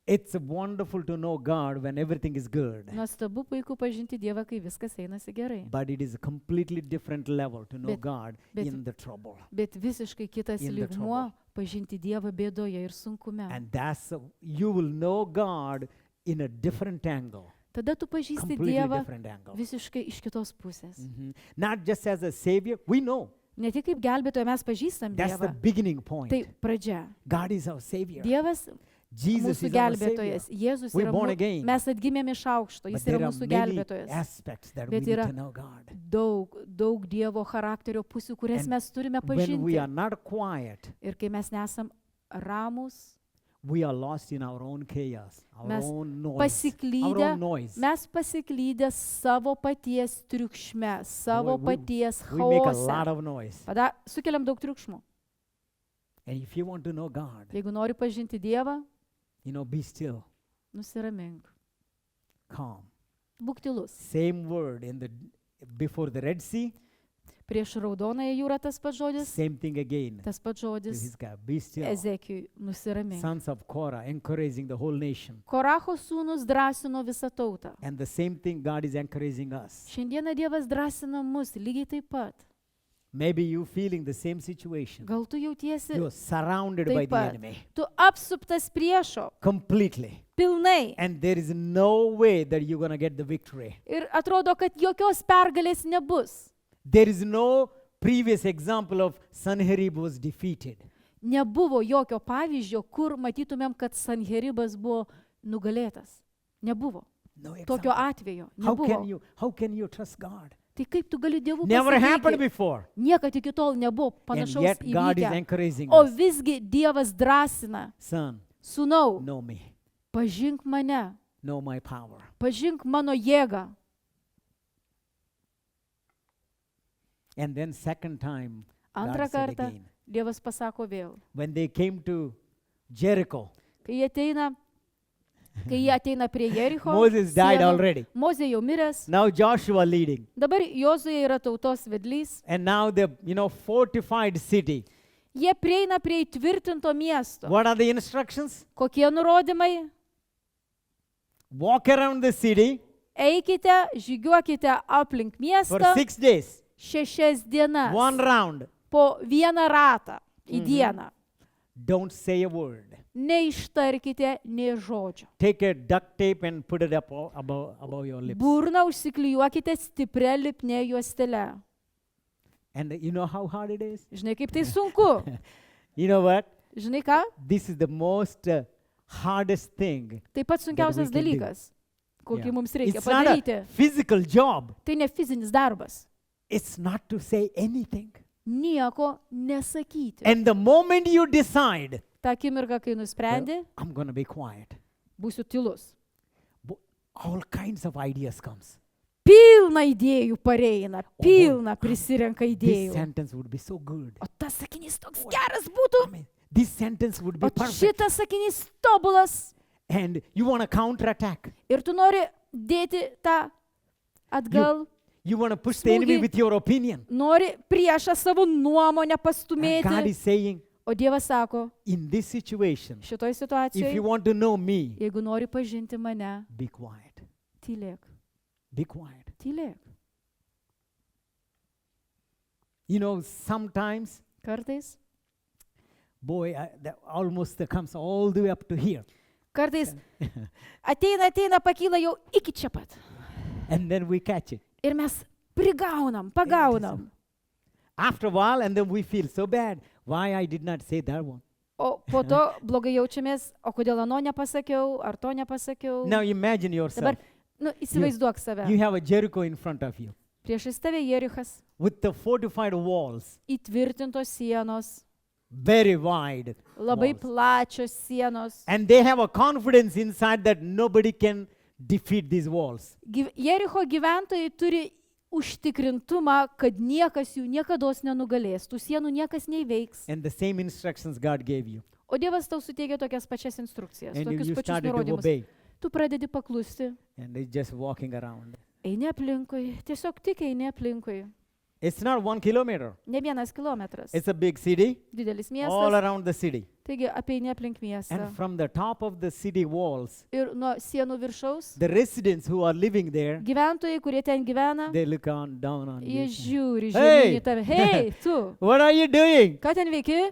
it's wonderful to know God when everything is good. Nuostabu, puiku pažinti Dievą, kai viskas einasi gerai. But it is a completely different level to know Bet- God bet- in the trouble. Bet visiškai kitas In the lygmuo pažinti Dievą bėdoje ir sunkume. And you will know God in a different angle. Tada tu pažįsti Completely Dievą different angle. visiškai iš kitos pusės. Mhm. Not just as a savior, we know. Ne tik kaip gelbėtoją mes pažįstam That's the Dievą. beginning point. Tai pradžia. God is our savior. Dievas Jesus mūsų is our savior. gelbėtojas. Jėzus We're yra born again. mes atgimėm iš aukšto. But Jis there yra are mūsų many gelbėtojas. aspects that we Bet need yra to know God. Daug Dievo charakterio pusių, kurias And mes turime When we pažinti. are not quiet, Ir kai mes nesam ramus, we are lost in our own chaos, our Mes own noise, our pasiklydę, own noise. mes pasiklydę savo paties triukšme, savo We- paties We make a lot chaose. of noise. Sukeliam daug triukšmų. And if you want to know God, Jeigu nori pažinti Dievą, you know, be still, nusiramink. calm. Būk tylus. Same word before the Red Sea, Prieš Raudonąją jūrą tas pats žodis, same thing again. tas pats To žodis his God, be still. Ezekijui, nusiramink. Sons of Korah encouraging the whole nation. Koracho sūnus drąsino visą tautą. And the same thing God is encouraging us. Šiandieną Dievas drąsina mus lygiai taip pat. Maybe you feeling the same situation. Gal tu jautiesi, You're surrounded by Taip the pat. enemy tu apsuptas priešo, completely. pilnai. And there is no way that you're going to get the victory. Ir atrodo, kad jokios pergalės nebus. There is no previous example of Sanherib was defeated. Nebuvo jokio pavyzdžio, kur matytumėm, kad Sanheribas buvo nugalėtas. Nebuvo. No Tokio example. atvejo. How Nebuvo. can you trust God? Tai kaip tu gali Dievu Never happened pasitikėti? before. Niekad iki tol nebuvo And panašaus yet God is įvykę. encouraging O us. visgi Dievas drąsina. Son, Sūnau, know me. pažink mane, Know my power. pažink mano jėgą. And then second time, Antrą God said kartą again. Dievas pasako vėl. When they came to Jericho, Kai jie ateina prie Jericho, Moses died sienų, already. Mozė jau miręs, Now Joshua leading. dabar Jozuė yra tautos vedlys. And now the, fortified city. Jie prieina prie įtvirtinto miesto. What are the instructions? Kokie nurodymai? Walk around the city Eikite, žygiuokite aplink for miestą 6 days. 6 dienas. One round. Po vieną ratą į dieną. Don't say a word. Neištarkite nei žodžio. Take a duct tape and put it up above your lips. Burną užsiklijuokite stiprią lipnę juostelę. And you know how hard it is? Žinai, kaip tai sunku. You know what? Žinai ką? This is the most hardest thing. Tai pats sunkiausias can do. dalykas, kokį Yeah. mums reikia It's not a padaryti. physical job. Tai ne fizinis darbas. it's not to say anything. Nieko nesakyti. And the moment you decide, Ta akimirka, kai nusprendi, I'm going to be quiet, būsiu tylus. all kinds of ideas comes. Pilna idėjų pareina, pilna prisirenka This idėjų. sentence would be so good. O tas sakinys toks geras būtų. I mean, this sentence would be O perfect. šitas sakinys tobulas. And you want to counterattack. Ir tu nori dėti tą atgal. You want to push the enemy Smūgį. with your opinion. Nori priešą savo nuomonę And God pastumėti. is saying, O Dievas sako, in this situation, šitoj if you situacijoje, want to know me, jeigu nori pažinti mane, be quiet. tylėk, Be quiet. tylėk. You know, sometimes, Kartais, that almost comes all the way up to here. kartais ateina, pakyla jau iki čia pat. And then we catch it. Ir mes prigaunam, pagaunam. After a while, and then we feel so bad. Why I did not say that one? O po to blogai jaučiamės, o kodėl ano nepasakiau, ar to nepasakiau. Now imagine yourself. Dabar, įsivaizduok save. You have a Jericho in front of you Priešais tave Jerichas, with the fortified walls, įtvirtintos sienos, very wide. labai walls. plačios sienos. And they have a confidence inside that nobody can defeat these walls. Jericho gyventojai turi užtikrintumą, kad niekas jų niekados nenugalės, tų sienų niekas neįveiks. And the same instructions God gave you. O Dievas tau suteikia tokias pačias instrukcijas, And tokius you pačius started to nurodymus. obey. Tu pradedi paklusti, And they're just walking around. eini aplinkui, tiesiog tik eini aplinkui. It's not 1 kilometer. Ne 1 kilometras, It's a big city, didelis all miestas, around the city. taigi apeini aplink miestą. And from the top of the city walls, Ir nuo sienų viršaus the residents who are living there, gyventojai, kurie ten gyvena, they look down on jie you. žiūri, Hey! žiūri į tave. Hei, tu, What are you doing? ką ten veiki?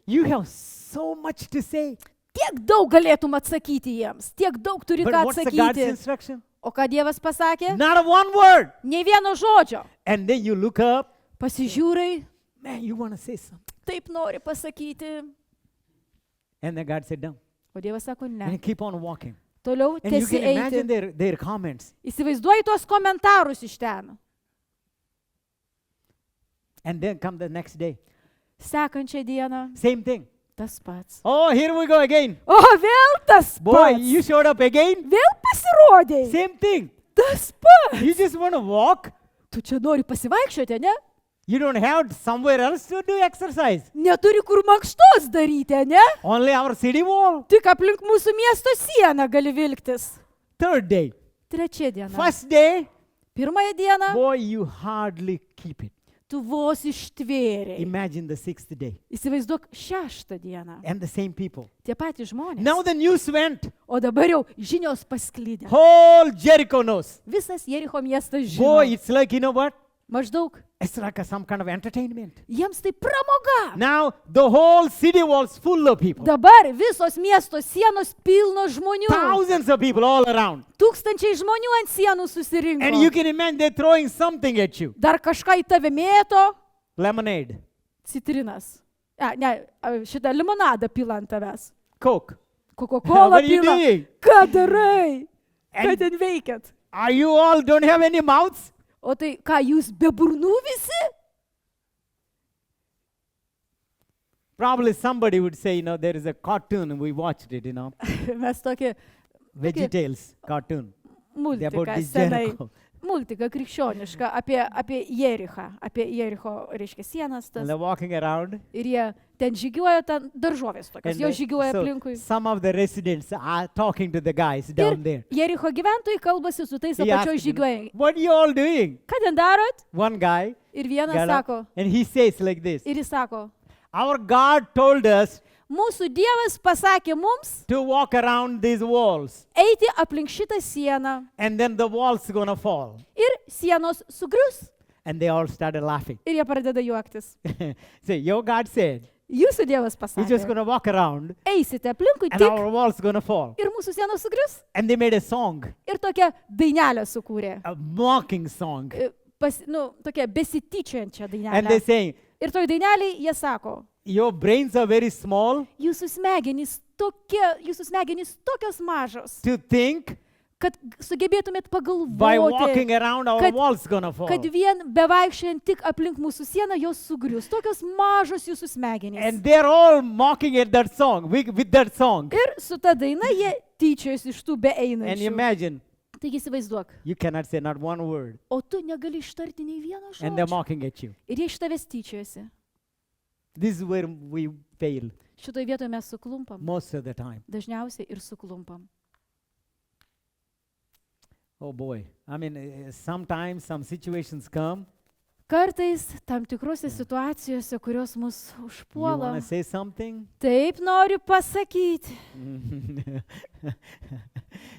You have so much to say. Tiek daug galėtum atsakyti jiems, tiek daug turi But ką what's the God's atsakyti. instruction? O ką Dievas pasakė? Not a one word. Nei vieno žodžio. And then you look up, Pasižiūrai, man, you want to say something. taip nori pasakyti. And then God said, no. O Dievas sako, And ne. keep on walking. Toliau And you tiesi can imagine eiti. their comments. Įsivaizduoji tuos komentarus iš ten. And then come the next day. Sekančią dieną Same thing. tas pats. Oh, here we go again. O vėl tas Boy, pats. you showed up again. Vėl pasirodėjai. Same thing. Tas pats. You just want to walk. Tu čia nori pasivaikščioti, ne? You don't have somewhere else to do exercise. Neturi kur mankštos daryti, ne? Only our city wall. Tik aplink mūsų miesto sieną gali vilktis. Third day. Trečia diena. First day, Pirmąją dieną boy, you hardly keep it. tu vos ištvėrei. Imagine the sixth day. Įsivaizduok šeštą dieną. And the same people. Tie patys žmonės. Now the news went. O dabar jau žinios pasklydė. Whole Jericho knows. Visas Jericho miestas žino. Boy, it's like, you know what? Maždaug. It's like some kind of entertainment. Jiems tai pramoga. Now the whole city was full of people. Dabar visos miesto sienos pilnos žmonių. Thousands of people all around. Tūkstančiai žmonių ant sienų susirinko. And you can imagine they're throwing something at you. Dar kažką į tave mėto. Lemonade, Citrinas. Šitą limonadą pila ant tavęs. Coke. Coca-Cola What are you pila. doing? Ką darai? Ką And ten veikiat? are you all don't have any mouths? O tai ką, jūs be burnų visi? Probably somebody would say, there is a cartoon and we watched it, Mes tokį VeggieTales cartoon. They're about multiką this senai, Jericho. multiką krikščionišką apie Jerichą, apie Jericho, reiškia, sienas tas. And they're walking around. Ir jie ten žygiuoja, ten daržovės tokios, And jos žygiuoja so aplinkui. some of the residents are talking to the guys down there. Ir Jericho gyventojai kalbasi su tais He apačioj asked them, žygiuoja. what are you all doing? Ką ten darot? One guy Ir vienas got up sako, and he says like this. ir jis sako, Our God told us mūsų Dievas pasakė mums to walk around these walls eiti aplink šitą sieną and then the walls gonna fall. ir sienos sugrius. And they all started laughing. Ir jie pradeda juoktis. Say, your God said, Jūsų Dievas he's just pasakė, gonna walk around eisite aplinkui and tik our walls gonna fall. ir mūsų sienos sugrius. And they made a song, Ir tokią dainelę sukūrė. a mocking song. Tokia besityčiančią And dainelę. they're saying, Ir toj dainelį jie sako, your brains are very small jūsų smegenys tokios mažos, to think kad sugebėtumėt By pagalvoti, walking around, our kad- walls gonna fall. kad vien bevaikščiant tik aplink mūsų sieną, jos sugrius. Tokios mažos jūsų smegenys. And they're all mocking at that song, with that song. Ir su ta daina jie tyčiojasi iš tų And beeinančių. imagine, Taigi įsivaizduok, you cannot say not one word. o tu negali ištarti nei vieno And they're žodžio. mocking at you. Ir jie iš tavęs tyčiojasi. This is where we fail Šitoje vietoje mes suklumpam. most of the time. Dažniausiai ir suklumpam. Oh boy. I mean, sometimes some situations come. Kartais tam tikrose situacijose, kurios mus You užpuola, want to say something? taip noriu pasakyti.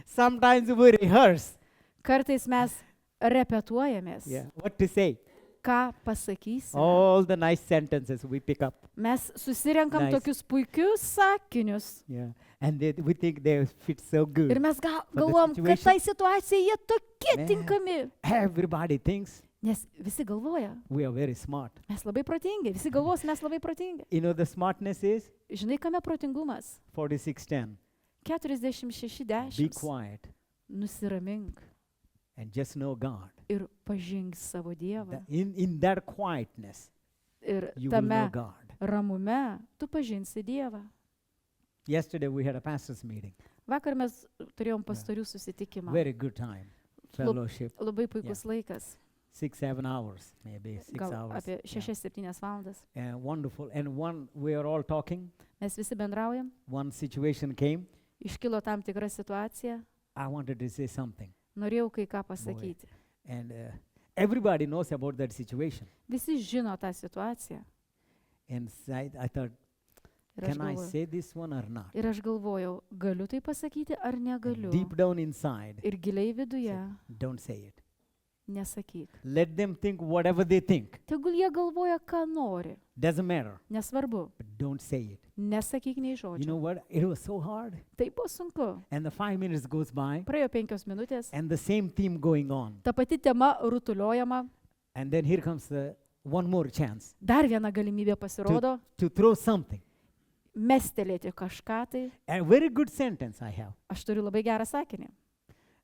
Sometimes we rehearse. Kartais mes repetuojamės, Yeah. What to say? ką pasakysime. All the nice sentences we pick up. Mes susirenkam Nice. tokius puikius sakinius. Yeah. And we think they fit so Ir good. mes the galvom, kad situation. tai situacijai jie tokie Ne. tinkami. Everybody thinks Nes visi galvoja, we are very smart. mes labai protingi. Visi galvos, mes labai protingi. You know the smartness is Žinai, kame protingumas? 46:10. Be 46:10. quiet Nusiramink and just know God. ir pažink savo Dievą. In that quietness, Ir you will know tame God. ramume tu pažinsi Dievą. Yesterday we had a pastor's meeting. Vakar mes turėjom pastorių susitikimą. Very good time. Fellowship. Labai puikus laikas. 6-7 hours, maybe 6 Gal hours. apie Yeah. 6-7 valandas. Wonderful. And we are all talking. Mes visi bendraujam. One situation came. Iškilo tam tikra situacija. I wanted to say something. Norėjau kai ką pasakyti. And everybody knows about that situation. Visi žino tą situaciją. And I thought, Ir aš can I galvoju, say this one or not? ir aš galvojau, galiu tai pasakyti ar negaliu. Deep down inside, Ir giliai viduje don't say it. nesakyk. Let them think whatever they think. Tegul jie galvoja, ką nori. Doesn't matter. Nesvarbu. But don't say it. Nesakyk nei You žodžio. know what? It was so hard. Tai buvo sunku. And the 5 minutes goes by Praėjo 5 minutės. and the same theme going on. Ta pati tema rutuliojama. And then here comes one more chance Dar viena galimybė pasirodo. to throw something. Mestelėti kažką tai. A very good sentence I have. Aš turiu labai gerą sakinį.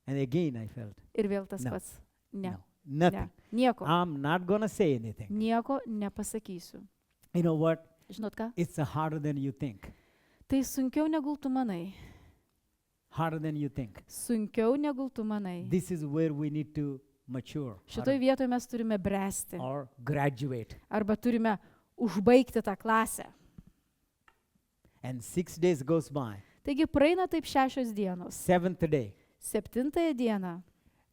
And again I felt, Ir vėl tas No. pats. Ne. no, nothing. Ne. Nieko. I'm not going to say anything. Nieko nepasakysiu. You know what? Žinot ką? It's harder than you think. Tai sunkiau negu tu manai. Harder than you think. Sunkiau negu tu manai. This is where we need to mature Šitoj vietoje mes turime bręsti. or graduate. Arba turime užbaigti tą klasę. And 6 days goes by. Taigi praeina taip 6 dienos. 7th day, 7 dieną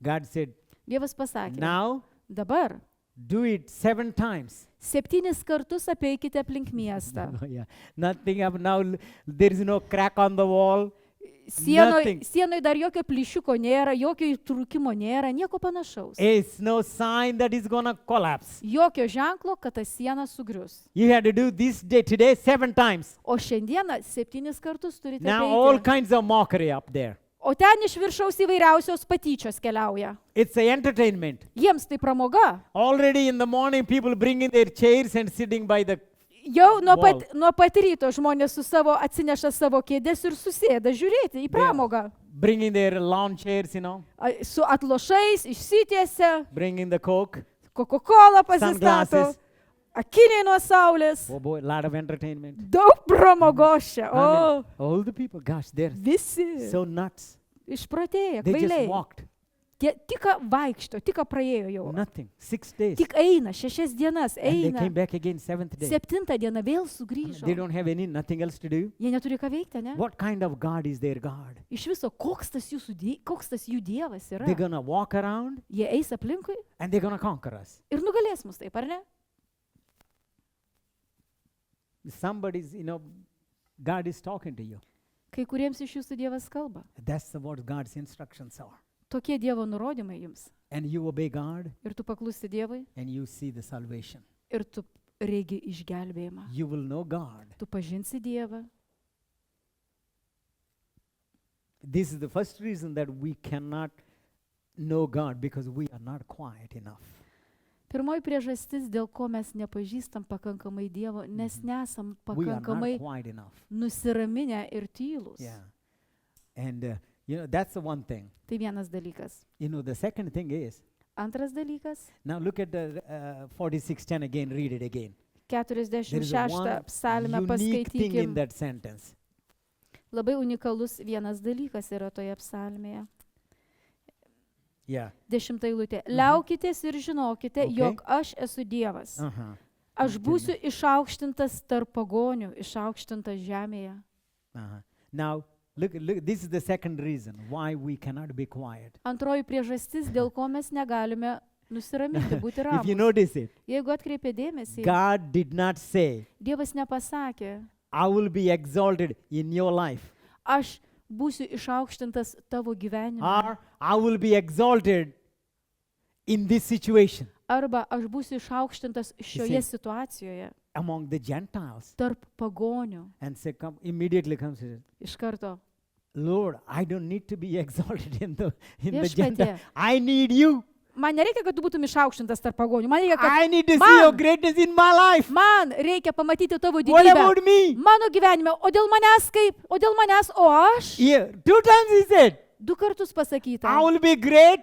God said, Dievas pasakė, now dabar do it 7 times. 7 kartus apeikite aplink miestą. Oh, yeah. Nothing up now. There is no crack on the wall. Nothing. Sienoj dar jokio plyšiuko nėra, jokio įtrūkimo nėra, nieko panašaus. It's no sign that it's going to collapse. Jokio ženklo, kad ta siena sugrius. You had to do this day today 7 times. O šiandieną 7 kartus turite Now all apeiti. kinds of mockery up there. O ten iš viršaus įvairiausios patyčios keliauja. It's an entertainment. Jiems tai pramoga. Already in the morning, people bringing their chairs and sitting by the. Jau Wow. nuo pat ryto žmonės atsineša savo kėdės ir susėda žiūrėti į pramogą. Bringing their lawn chairs, Su atlošais, išsitiesia, bringing the Coke. Coca-Cola pasistato, Sunglasses. akiniai nuo saulės. Oh boy, a lot of entertainment. Daug pramogos čia. I O, mean, all the people, gosh, they're visi so nuts. išprotėję, They just kvailiai. walked. Tie tik vaikšto, tik praėjo jau. Nothing. 6 days. Tik eina, 6 dienas And they eina. came back again 7th day. 7 dieną vėl sugrįžo. They don't have nothing else to do. Jie neturi ką veikti, ne? What kind of God is their God? Iš viso, koks tas jų dievas yra? They're going to walk around Jie eis aplinkui and they're going to conquer us. ir nugalės mus, taip ar ne? Somebody's, God is talking to you. Kai kuriems iš jūsų dievas kalba. That's what God's instructions are. Tokie Dievo nurodymai jums. And you obey God Ir tu paklusi Dievui, and you see the salvation. ir tu regi išgelbėjimą. You will know God. Tu pažinsi Dievą. This is the first reason that we cannot know God, because we are not quiet enough. Pirmoji priežastis, dėl ko mes nepažįstam pakankamai Dievo, nes nesam We are pakankamai not quiet enough. nusiraminę ir tylus. Yeah. And That's the one thing. Tai vienas dalykas. The second thing is, Antras dalykas, now look at the 46:10 again, read it again. There is 46 one psalmę unique thing in paskaitykim. that sentence. Labai unikalus vienas dalykas yra toje psalmėje. Yeah. 10 eilutė. Liaukitės ir žinokite, Okay. jog aš esu Dievas. Uh-huh. Aš būsiu išaukštintas tarp pagonių, išaukštintas žemėje. Uh-huh. Now, look, this is the second reason why we cannot be quiet. Antroji priežastis, dėl ko mes negalime nusiraminti, būti If you ramūs. notice it, Jeigu atkreipė dėmesį, God did not say, Dievas nepasakė, I will be exalted in your life, aš būsiu išaukštintas tavo gyvenime. or I will be exalted in this situation Arba aš būsiu išaukštintas šioje situacijoje among the Gentiles. tarp pagonių. And say, immediately comes, Iš karto, Lord, I don't need to be exalted in the Viešpatie. Gentiles. I need you. man nereikia, kad tu būtum išaukštintas tarp pagonių. Man reikia, kad I need to see Man. your greatness in my life. man reikia pamatyti tavo What didybę about me? mano gyvenime. O dėl manęs kaip? O dėl manęs, o aš? Yeah, 2 times he said, 2 kartus pasakyta. I will be great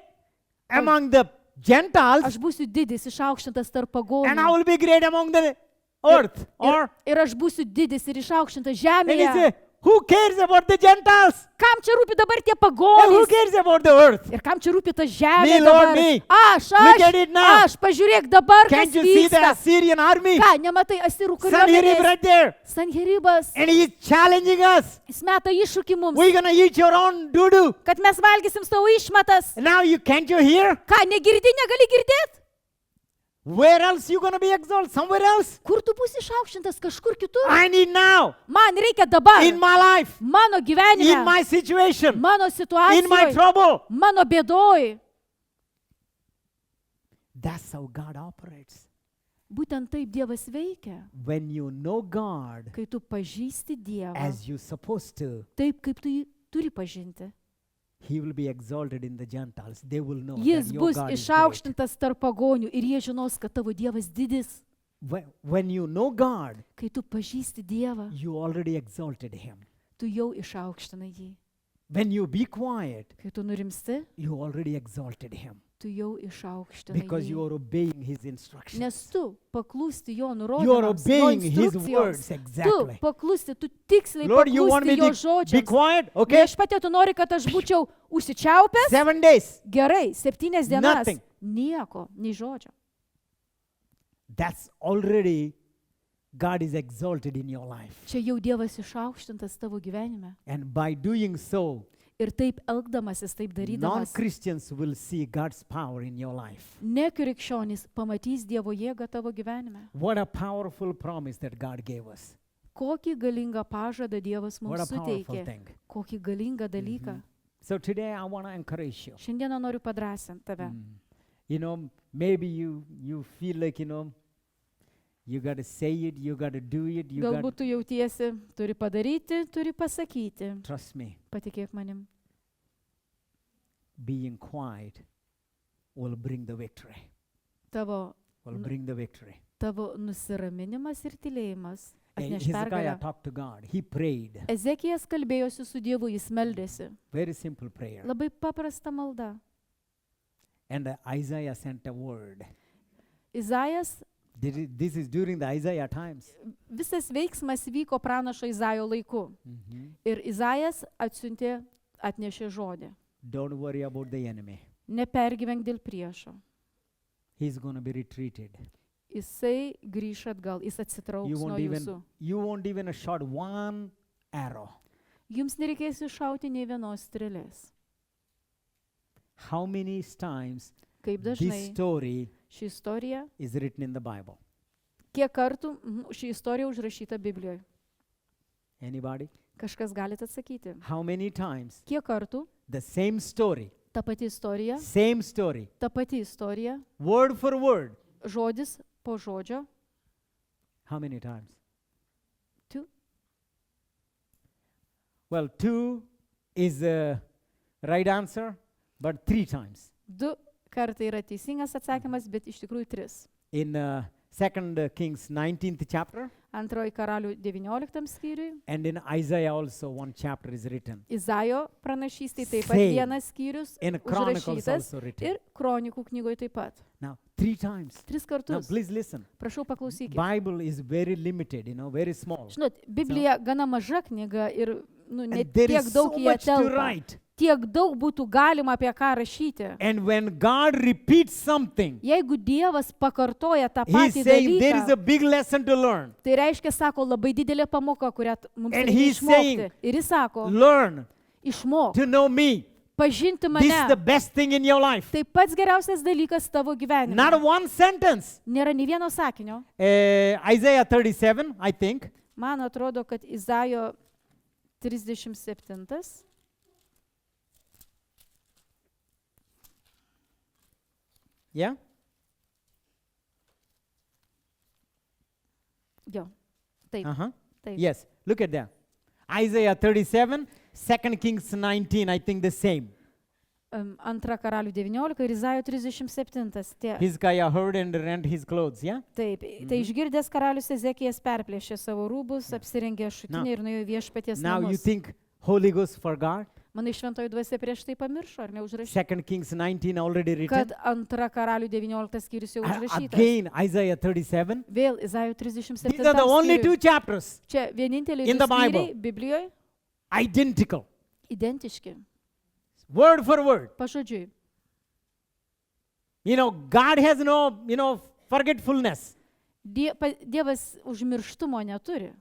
among the Gentiles, Aš būsiu didis, išaukštintas tarp and I pagonių. will be great among the earth. Or, Ir aš būsiu didis ir išaukštintas and he žemėje. said, who cares about the Gentiles? Kam čia rūpi dabar tie And who pagonys? cares about the earth? Ir kam čia rūpi ta žemė Me, Lord, dabar? me. Aš, Look at it now. pažiūrėk dabar, kas Can't you see the vyksta. Assyrian army? Ką, nematai asirų Sanherib kariuomenės? right there. Sanheribas, And he is challenging us. jis meta iššūkį mums, We're going to eat your own doo-doo. kad mes valgysim savo išmatas. Now can't you hear? Ką, negirdi, negali girdėti? Where else you going to be exalted? Somewhere else? Kur tu būsi išaukštintas kažkur kitur? I need now. Man reikia dabar, In my life. mano In gyvenime, my situation. mano In my situacijoje, trouble. mano bėdoj. That's how God operates. Būtent taip Dievas veikia. When you know God Kai tu pažįsti Dievą, as you're supposed to, taip kaip tu jį turi pažinti. He will be exalted in the Gentiles. They will know Jis that your bus God is great. išaukštintas tarp pagonių ir jie žinos, kad tavo Dievas didis. When you know God, Kai tu pažįsti Dievą, you already exalted Him. tu jau išaukštinai jį. When you be quiet, Kai tu nurimsti, you already exalted Him. tu jau išaukštinai Because you jį. are obeying His instructions. Nes tu paklūsti jo You are nurodymams, jo obeying His words instrukcijoms. Tu exactly. paklūsti, tu tiksliai Lord, you want me paklūsti jo to be žodžiams. quiet? Okay. Viešpatie, tu nori, kad aš būčiau užsičiaupęs? 7 days. Gerai, 7 dienas. Nothing. Nieko, nei žodžio. That's already God is exalted in your life. Čia jau Dievas išaukštintas tavo gyvenime. And by doing so, Ir taip elgdamasis, taip darydamas, non-Christians will see God's power in your life. nekrikščionys pamatys Dievo jėgą tavo gyvenime. What a powerful promise that God gave us. Kokį galingą pažadą Dievas What mums a powerful suteikė. thing. Kokį galingą dalyką. So today I want to encourage you. Šiandieną noriu padrasinti tave. Maybe you feel like, you got to say it, you got to do it, Galbūt tu jautiesi, turi padaryti, turi pasakyti. trust me, Patikėk manim. being quiet will bring the victory. Tavo Will bring the victory. nusiraminimas ir tylėjimas And atneš Hezekiah pergalę. talked to God. He prayed. Ezekijas kalbėjosi su Dievu, jis meldėsi. Very simple prayer. Labai paprasta malda. And Isaiah sent a word. Izajas, This is during the Isaiah times. visas veiksmas vyko pranašo Izaijo laiku. Ir Izajas atnešė žodį. Don't worry about the enemy. Nepergyvenk dėl priešo. He's going to be retreated. Jisai grįš atgal, jis atsitrauks nuo jūsų. You won't even shot one arrow. Jums nereikės iššauti nei vienos strėlės. How many times Kaip this dažnai story ši istorija, is written in the Bible? kiek kartų ši istorija užrašyta Biblijoje? Anybody? Kažkas galite atsakyti. How many times Kiek kartų the same story, ta pati istorija, word for word? žodis po žodžio? How many times? 2. Well, 2 is the right answer, but 3 times. 2 kartai yra teisingas atsakymas, bet iš tikrųjų 3. In 2 Kings 19th chapter, Antroji karalių 19 skyriui. and in Isaiah also one chapter is written. Izaijo pranašystė taip pat Same. vienas skyrius In Chronicles užrašytas also written. ir kronikų knygoje taip pat. Now, 3 times. 3 Now, kartus. please listen. Prašau paklausykite. Bible is very limited, very small. Žinot, Biblija gana maža knyga ir ne And there tiek is daug so jie much to telpa. write. Tiek daug būtų galima apie ką rašyti. And when God repeats something, Jeigu Dievas pakartoja tą He's patį saying there is dalyką, a big lesson to learn. tai reiškia, sako, labai didelė pamoka, kurią mums And reikia he's saying, išmokti. Ir jis sako, Learn išmok, to know me. pažinti This is the mane. best thing in your life. Tai pats geriausias dalykas tavo gyvenime. Not one sentence. Nėra nei vieno sakinio. Isaiah 37, I think. Man atrodo, kad Izaijo 37. Yeah? Jo. Taip. Uh-huh. Taip. Yes. Look at that. Isaiah 37, 2 Kings 19, I think the same. Antra karalių 19 ir Izaijo 37. Hezekiah heard and rent his clothes, yeah? Taip. Tai išgirdęs karalius Ezekijas perplėšė savo rūbus, apsirengė šutinį ir nuėjo į viešpaties Now you namus. think Holy Ghost forgot? Manai, šventoji dvasia prieš tai pamiršo, ar neužrašė? 2 Kings 19 already written. Kad antra karalių 19 skyrius jau užrašytas. Again, Isaiah 37. Vėl Izaijo 37. These are the only 2 skyriui. chapters. Čia vieninteliai in du the Bible. skyriai Biblijoje Identical. identiški. Word for word. Pažodžiui. God has no, forgetfulness. Dievas užmirštumo neturi.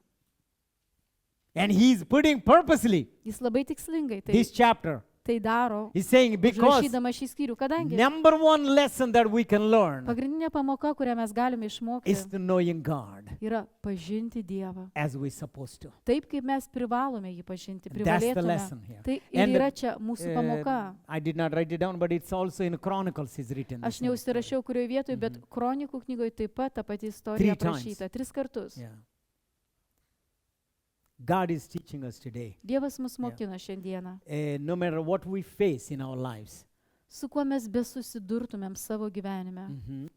And he's putting purposely Jis labai tikslingai this chapter. tai daro, He's saying because užrašydama šį skyrių, kadangi number one lesson that we can learn pagrindinė pamoka, kurią mes galime išmokti, is to knowing God yra pažinti Dievą. as we're supposed to. Taip, kaip mes privalome jį pažinti, That's the privalėtume. lesson here. Tai And ir yra čia mūsų pamoka. I did not write it down, but it's also in Chronicles is written. the Aš same story. neužsirašiau kurioje vietoje, bet kronikų knygoje taip pat ta pati 3 istorija times. aprašyta 3 kartus. Yeah. God is teaching us today. Dievas mus mokina šiandieną. No matter what we face in our lives, Su kuo mes besusidurtumėm savo gyvenime.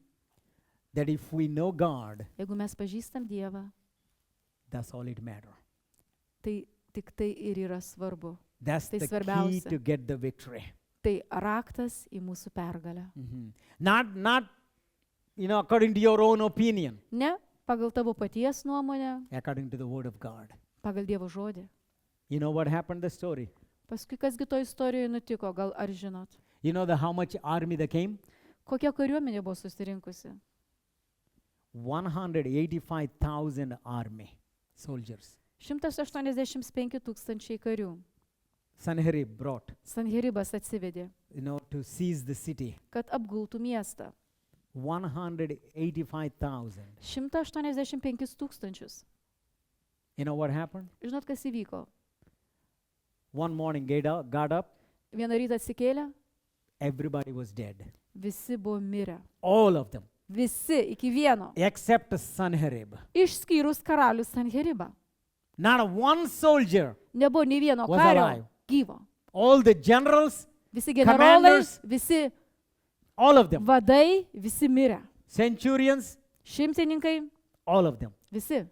that if we know God, Jeigu mes pažįstam Dievą, that's all it matters. tai tik tai ir yra svarbu. That's Tai the key svarbiausia. to get the victory. Tai raktas į mūsų pergalę. Not according to your own opinion, Ne pagal tavo paties nuomonę, according to the word of God. pagal Dievo žodį. You know what happened the story? Paskui kasgi to istorijoje nutiko, gal ar žinot? You know how much army that came? Kokia kariuomenė buvo susirinkusi? 185,000 army soldiers. 185 tūkstančiai karių. Sanherib brought, Sanheribas atsivedė, to seize the city. kad apgultų miestą. 185,000. 185 tūkstančius. You know what happened? Žinot, kas įvyko? One morning, got up, Vieną rytą atsikėlė, everybody was dead. visi buvo mirę. All of them, Visi iki vieno. except Sanherib. Išskyrus karalių Sanheribą. Not one soldier. Nebuvo nei vieno Was kario alive. gyvo. All the generals, Visi generolai, commanders, visi all of them. vadai, visi mirę. Centurions, Šimtininkai, all of them. visi.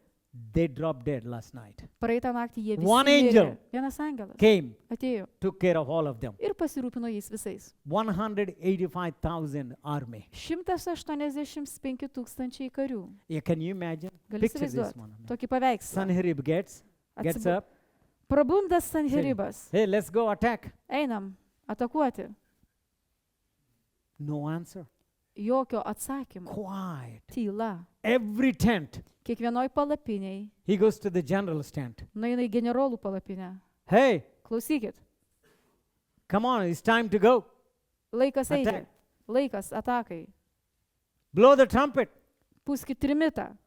They dropped dead last night. Praeitą naktį jie visi One mirė. angel Vienas angelas Came, atėjo took care of all of them. ir pasirūpino jais visais. 185,000 army. 185 tūkstančiai karių. Yeah, can you imagine? Gali Picture this įsivaizduoti one. tokį paveikslą. Sanherib gets up. Prabundas Sanheribas. Hey, let's go attack. Einam, atakuoti. No answer. Jokio atsakymo. Quiet. Tyla. Every tent. Kiekvienoj palapiniai. He goes to the general's tent. Nueina į generolų palapinę. Hey, Klausykit. come on, it's time to go. Laikas eiti. Attack. Laikas atakai. Blow the trumpet. Pūskit trimitą.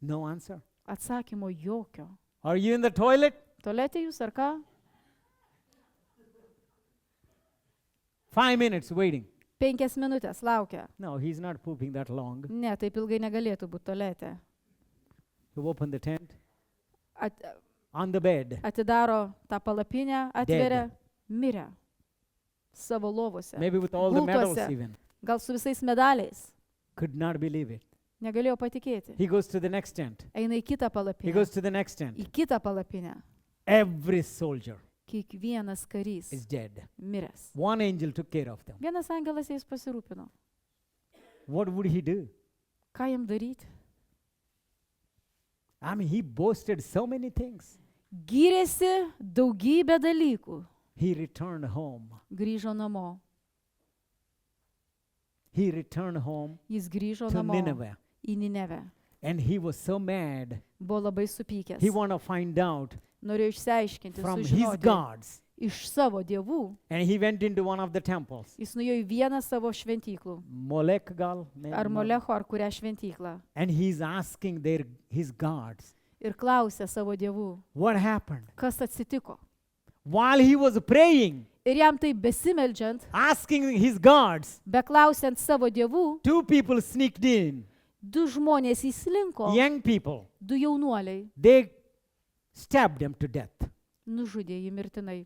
No answer. Atsakymo jokio. Are you in the toilet? Tualete jūs ar ką? 5 minutes waiting. 5 minutės laukia. No, he's not pooping that long. Ne, taip ilgai negalėtų būti tualete. You open the tent. On the bed. Atidaro tą palapinę, atveria, mirė. Savo lovose. Maybe with all the medals Gultuose. even. Gal su visais medaliais. Could not believe it. Negalėjo patikėti. He goes to the next tent. Eina į kitą He palapinę. goes to the next tent. Į kitą palapinę. Every soldier Kiekvienas karys is dead. miręs. One angel took care of them. Vienas angelas jais pasirūpino. What would he do? Ką jam daryti? I mean, he boasted so many things. Gyrėsi daugybę dalykų. He returned home. Grįžo namo. He returned home Jis grįžo to namo Nineveh. į Ninevę. And he was so mad. Buvo labai supykęs. He wanted to find out Norėjo išsiaiškinti, from his sužinoti gods. iš savo dievų. And he went into one of the temples. Jis nuėjo į vieną savo šventyklų. Molech gal? Ar Molecho, ar kurią šventyklą. And he's asking his gods, Ir klausė savo dievų, what happened? kas atsitiko. While he was praying, Ir jam tai besimeldžiant, asking his gods, beklausiant savo dievų, two people sneaked in, du žmonės įslinko, young people. du jaunuoliai, They stabbed them to death. nužudė jį mirtinai.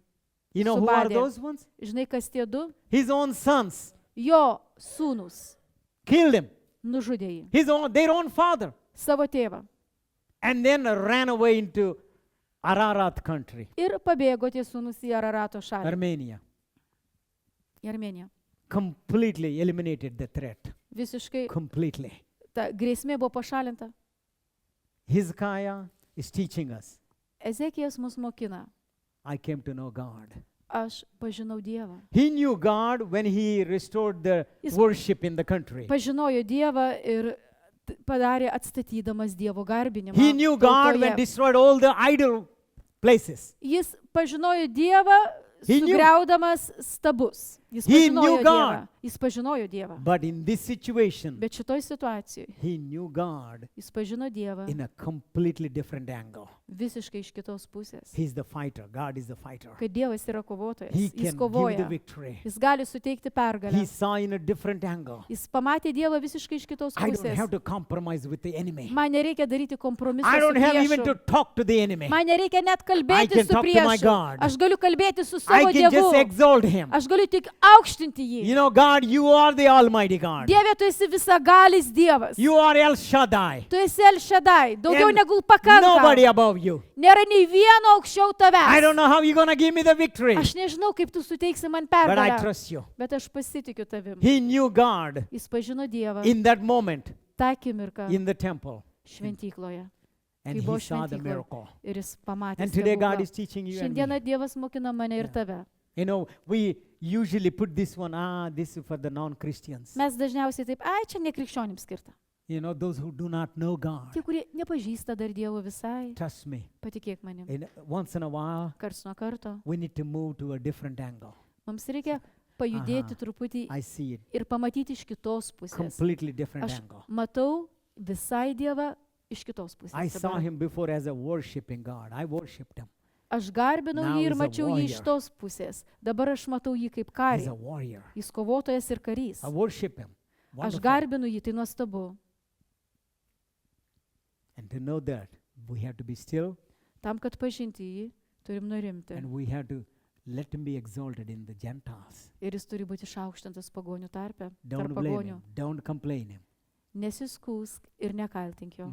You know who are Subadė. those ones? Žinai, kas tie du? His own sons Jo sūnus killed him. nužudė jį, Their own father. savo tėvą. And then ran away into Ararat country, Ir pabėgo tie sūnus į Ararato šalį, Armenia. į Armėniją. Completely eliminated the threat. Visiškai Completely. ta grėsmė buvo pašalinta. Hezekiah is teaching us. Ezekijas mus mokina. I came to know God. Aš pažinau Dievą. He knew God when he restored the Jis- worship in the country. Pažinojo Dievą ir padarė atstatydamas Dievo garbinimą. He knew God when tautoje. destroyed all the idol places. Jis pažinojo Dievą, He knew. sugriaudamas stabus. Jis He pažinojo knew Dievą. God. Jis pažinojo Dievą. But in this situation, Bet šitoj situacijoj he knew God jis pažino Dievą in a completely different angle. visiškai iš kitos pusės. He's the fighter. God is the fighter. Kad Dievas yra kovotojas. He Jis can give the kovoja. victory. Jis gali suteikti He pergalę. saw in a different angle. Jis pamatė Dievą visiškai iš kitos I don't pusės. have to compromise with the enemy. Man nereikia daryti kompromisą I su don't have even to priešu. talk to the enemy. Man nereikia net I kalbėti can su talk to my priešu. God. Aš galiu kalbėti su I savo can just Dievu. exalt him. Aš galiu tik aukštinti jį. You know, God, you are the Almighty God. Dieve, tu esi visagalis Dievas. You are El Shaddai. Tu esi El Shaddai. Daugiau And negu pakanka. nobody above you. Nėra nei vieno aukščiau I don't tavęs. know how you're going to give me the victory, Aš nežinau, kaip tu suteiksi man but I pergalę. trust you. Bet aš pasitikiu tavim. He knew God Jis pažino Dievą in that moment tą akimirką in the temple, šventykloje. and Kai he buvo saw the šventykloje. miracle. Ir jis pamatė And today God stebuklą. is teaching you and me. Šiandieną Dievas mokina mane ir tave. You know, we usually put this one, this is for the non-Christians. Mes dažniausiai taip, ai, čia ne krikščionims skirta. You know, those who do not know God. Tie, kurie nepažįsta dar Dievo visai, Trust me, patikėk manim. once in a while, Karts nuo karto. we need to move to a different angle. Mums reikia pajudėti Aha. truputį I see it, ir pamatyti iš kitos pusės. completely different Aš angle. matau visai Dievą iš kitos pusės. I saw dabar. him before as a worshiping God. I worshipped him. Aš garbinau Now jį ir he's a mačiau jį iš warrior. tos pusės. Dabar aš matau jį kaip He's karį. a warrior. Jis kovotojas ir karys. I worship him. Aš Wonderful. garbinu jį, tai nuostabu. And to know that, we have to be still Tam, kad pažinti jį, turim nurimti. and we have to let him be exalted in the Gentiles. Ir jis turi būti išaukštintas pagonių tarpe. Don't Tarp blame pagonių. him. Don't complain him. Nesiskūsk ir nekaltink jo.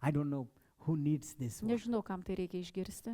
I don't know who needs this one. Nežinau, kam tai reikia išgirsti.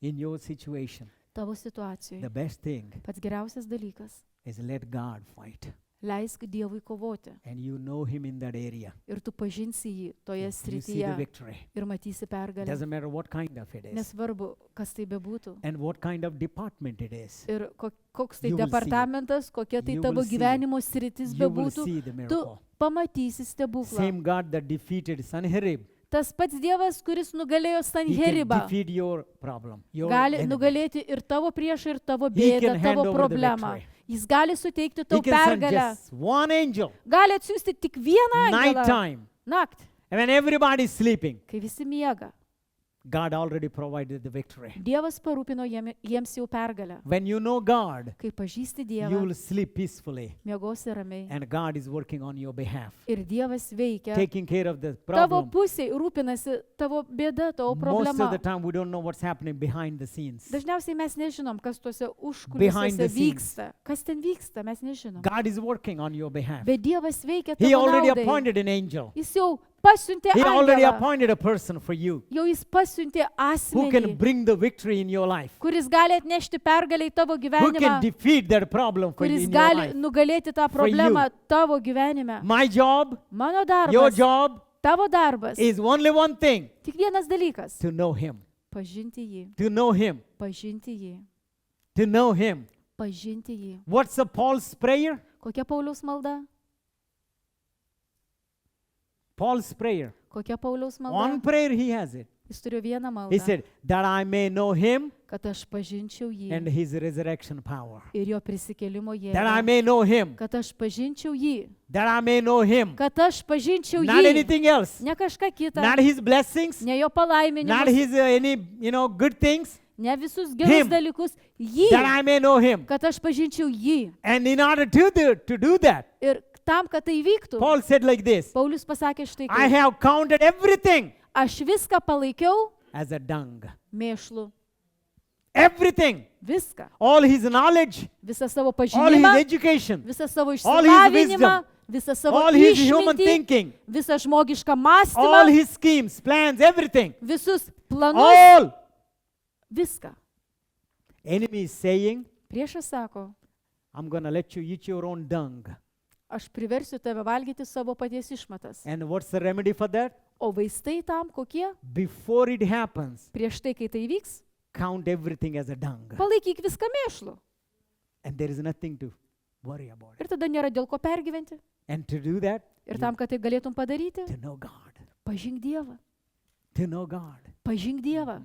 In your situation, Tavo situacijoje. the best thing Pats geriausias dalykas. is let God fight. Leisk Dievui kovoti. And you know him in that area. Ir tu pažinsi jį toje You see the srityje. victory. Ir matysi pergalę. Doesn't matter what kind of it is Nesvarbu, kas tai bebūtų. and what kind of department it is. Ir koks tai You will see. departamentas, kokia tai You tavo will see. gyvenimo sritis You will bebūtų, see the tu miracle. pamatysi stebuklą. Same God that defeated Sanherib, Tas pats Dievas, kuris nugalėjo he can Sanheribą, defeat your problem, your gali enemy. nugalėti ir tavo priešą, ir tavo He bėdą, can hand tavo over the problemą. victory. Jis gali suteikti He tau can send pergalę. just one angel, Gali atsiųsti tik vieną night angelą time, naktį, when everybody is sleeping. kai visi miega. God already provided the victory. Dievas parūpino jiems jau pergalę. When you know God, Kai pažįsti you Dievą, will sleep peacefully, miegosi ramiai. and God is working on your behalf, Ir Dievas veikia taking care of the tavo problem. pusėje, rūpinasi tavo bėda, tavo Most of problema. the time, we don't know what's happening behind the scenes. Dažniausiai mes nežinom, kas tuose Behind the užkulisiuose scenes. vyksta. Kas ten vyksta, mes nežinom. God is working on your behalf. Bet Dievas veikia He tavo already naudai. appointed an angel. Jis jau pasiuntė He already angelą. appointed a person for you Jau jis pasiuntė who can asmenį, bring the victory in your life, kuris gali atnešti pergalę į tavo who gyvenimą, can defeat that problem for kuris in your gali life. nugalėti tą For you. problemą tavo gyvenime. My job, Mano your darbas, job tavo darbas. is only one thing, Tik vienas dalykas to know Him, - pažinti jį, to know Him, pažinti jį, to know Him. pažinti jį. What's the Paul's prayer? Kokia Pauliaus malda? Paul's prayer. Kokia Pauliaus One malda? prayer he has it. Jis turėjo vieną He maldą, said, that I may know Him kad aš pažinčiau and jį His resurrection power. ir jo prisikėlimo That I jėgą. may know Him. Kad aš pažinčiau jį, That I may know Him. kad aš pažinčiau Not jį, anything else. ne kažką kitą, Not His blessings. ne jo Not palaiminimus, His any good things. ne visus gerus Him. dalykus, jį, That I may know Him. kad aš pažinčiau jį. And in order to do that, Ir tam, kad tai vyktų, Paul said like this, Paulius pasakė štai I kaip. have counted everything Aš viską palaikiau as a dung. mėšlu. Everything. Viską. All his knowledge, Visą savo all his pažinimą, education, visą savo all his išsilavinimą, wisdom, visą savo all his human išmintį, thinking, visą žmogišką all mąstymą, his schemes, plans, everything. visus planus, All. viską. Enemy is saying, Priešas sako, I'm going to let you eat your own dung. aš priversiu tave valgyti savo paties išmatas. And what's the remedy for that? O vaistai tam kokie? Before it happens, Prieš tai, kai tai vyks, count everything as a dung. palaikyk viską mėšlu. And there is nothing to worry about it. Ir tada nėra dėl ko pergyventi. And to do that, Ir tam, kad tai galėtum padaryti, to know God. pažink Dievą. To know God. Pažink Dievą.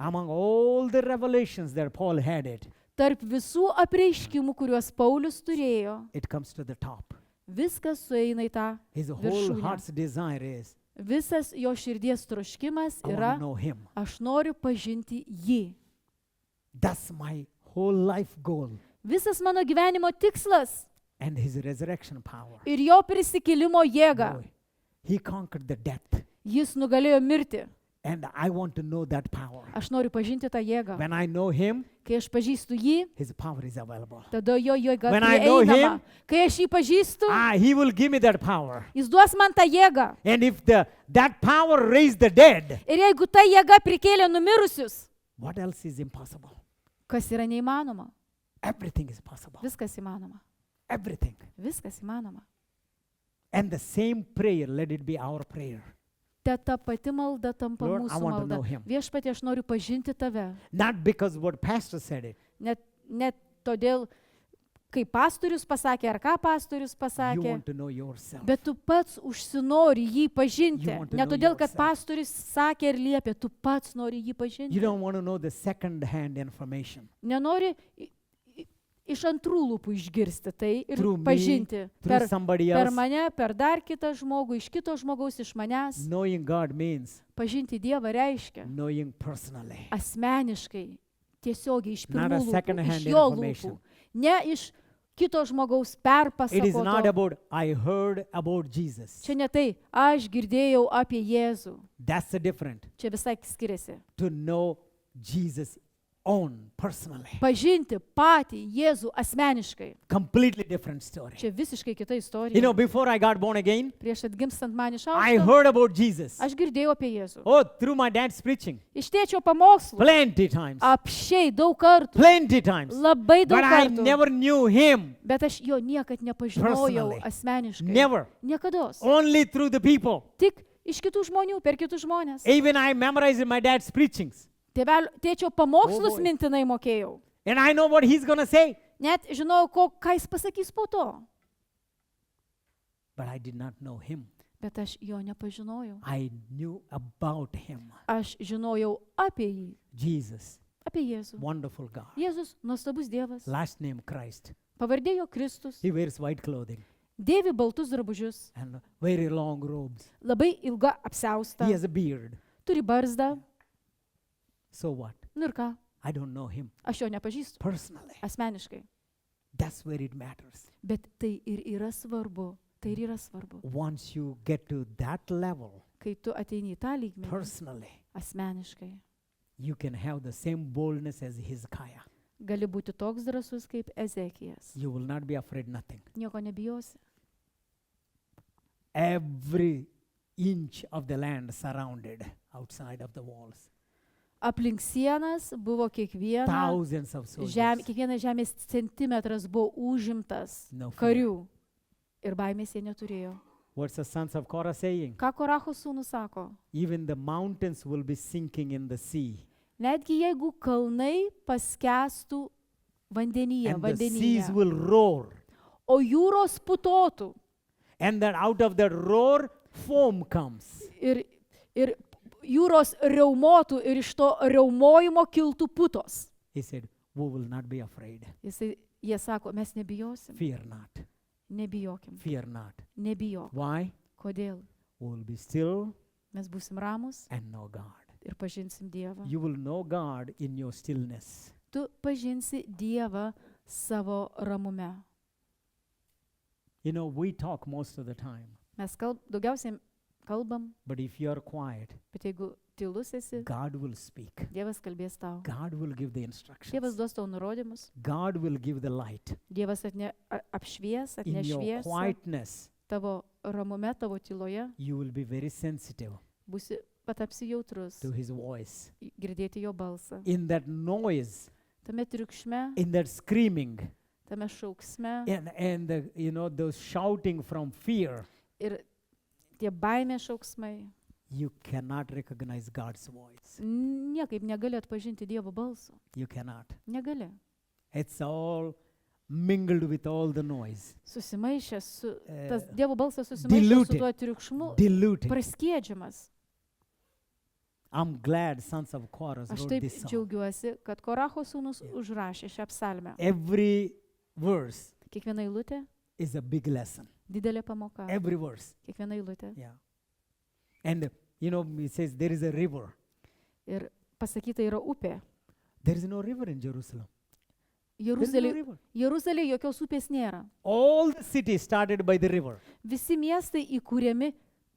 Among all the revelations that Paul had Tarp visų apreiškimų, kuriuos Paulius turėjo, it comes to the top. viskas sueina į tą His whole viršūnę. heart's desire is, Visas jo širdies troškimas I want yra, to know Him. aš noriu pažinti jį. That's my whole life goal. Visas mano gyvenimo tikslas And His resurrection power. ir jo prisikėlimo jėga. Boy, He conquered the death. Jis nugalėjo mirtį. And I want to know that power. Aš noriu pažinti tą jėgą. When I know Him, Kai aš pažįstu jį, His power is available. tada jo jėga When I know prieinama. him, Kai aš jį pažįstu, He will give me that power. jis duos man tą jėgą. And if that power raised the dead, Ir jeigu ta jėga prikėlė numirusius, what else is impossible? kas yra neįmanoma? Everything is possible. Viskas įmanoma. Everything. Viskas įmanoma. And the same prayer, let it be our prayer. Te ta pati malda tampa Lord, I mūsų want to malda. know him. Viešpatie, aš noriu pažinti tave. Not because what pastor said it. Net todėl, kai pastorius pasakė, ar ką pastorius You pasakė, want to know yourself. bet tu pats užsinori jį pažinti. You want to Ne know todėl, kad yourself. pastorius sakė ir liepė, tu pats nori jį You pažinti. don't want to know the second-hand information. Nenori iš antrų lūpų išgirsti tai ir Through me, pažinti. Through somebody Per else. mane, per dar kitą žmogų, iš kito žmogaus, iš manęs. Knowing God means Pažinti Dievą reiškia knowing personally. asmeniškai, tiesiogiai iš Not a pirmų lūpų, second-hand iš jo information. lūpų. Ne iš kito žmogaus It is not perpasakoto. about, I heard about Jesus. Čia ne tai, aš girdėjau apie Jėzų. That's the difference. Čia visai skiriasi. To know Jesus own personally. Pažinti patį Jėzų asmeniškai. Completely different story. Čia visiškai kita istorija. You know, before I got born again, Prieš atgimstant man iš I aukšto, heard about Jesus. aš girdėjau apie Jėzų. Oh, through my dad's preaching. Iš tėčio pamokslų. Plenty times. Apšiai daug kartų. Plenty times. Labai daug But I kartų. never knew him. Bet aš jo niekad nepažinojau Personally. asmeniškai. Never. Niekados. Only through the people. Tik iš kitų žmonių, per kitus žmonės. Even I memorized my dad's preachings. Tėčio pamokslus Oh, boy. mintinai mokėjau. And I know what he's going to say. Net žinojau, ką jis pasakys po to. But I did not know him. Bet aš jo nepažinojau. I knew about him. Aš žinojau apie jį. Jesus, Apie Jėzų. wonderful God. Jėzus, nuostabus Dievas. Last name Christ. Pavardė jo Kristus. He wears white clothing Dėvi baltus drabužius. and very long robes. Labai ilga apsiausta. He has a beard. Turi barzdą. So what? Nu ir ką? I don't know him Aš jo nepažįstu personally. asmeniškai. That's where it matters. Bet tai ir yra svarbu. Tai ir yra svarbu. Once you get to that level, Kai tu ateini į tą lygmenį personally, asmeniškai, you can have the same boldness as Hezekiah. gali būti toks drąsus kaip Ezekijas. You will not be afraid nothing. Nieko nebijosi. Every inch of the land surrounded outside of the walls. Aplink sienas buvo Thousands of soldiers. kiekvienas žemės centimetras buvo užimtas No fear. karių. Ir baimės jie neturėjo. What's the sons of Korah saying? Ką Koracho sūnus sako? Even the mountains will be sinking in the sea. Netgi jeigu kalnai paskestų vandenyje, And the seas vandenyje, will roar. o jūros putotų And that out of that roar, foam comes. ir jūros riaumotų ir iš to riaumojimo kiltų putos. He said, we will not be afraid. Jie sako, mes nebijosim. Fear not. Nebijokim. Fear not. Nebijok. Why? Kodėl? We will be still Mes būsim ramus and know God. ir pažinsim Dievą. You will know God in your stillness. Tu pažinsi Dievą savo ramume. You know, we talk most of the time, Mes daugiausiai kalbam, but if you are quiet, bet jeigu tylus esi, God will speak. Dievas kalbės tau. God will give the Dievas instructions. duos tau nurodymus. God will give the light. Dievas apšvies, In your atnešvies quietness, tavo ramume, tavo tyloje. you will be very sensitive Patapsi jautrus, to His voice. girdėti jo balsą. In that noise, Tame triukšme, in that screaming, tame šauksme and the, you know, those shouting from fear, ir tie baimės šauksmai, you cannot recognize God's voice. niekaip negali atpažinti Dievo balso. You cannot. Negali. It's all mingled with all the noise, Susimaišęs su, tas Uh, Dievo balsas susimaišęs su diluted. tuo triukšmu, diluted. praskiedžiamas. I'm glad sons of Korah Aš wrote taip this song. džiaugiuosi, kad Koracho sūnus užrašė šią psalmę. Every verse Kiekviena eilutė is a big lesson. didelė pamoka. Every verse. Kiekviena eilutė. Yeah. And you know, it says there is a river. Ir pasakyta yra upė. There is no river in Jerusalem. There is no Jeruzalė, river. Jeruzalėje jokios upės nėra. All the cities started by the river, Visi miestai įkūrėmi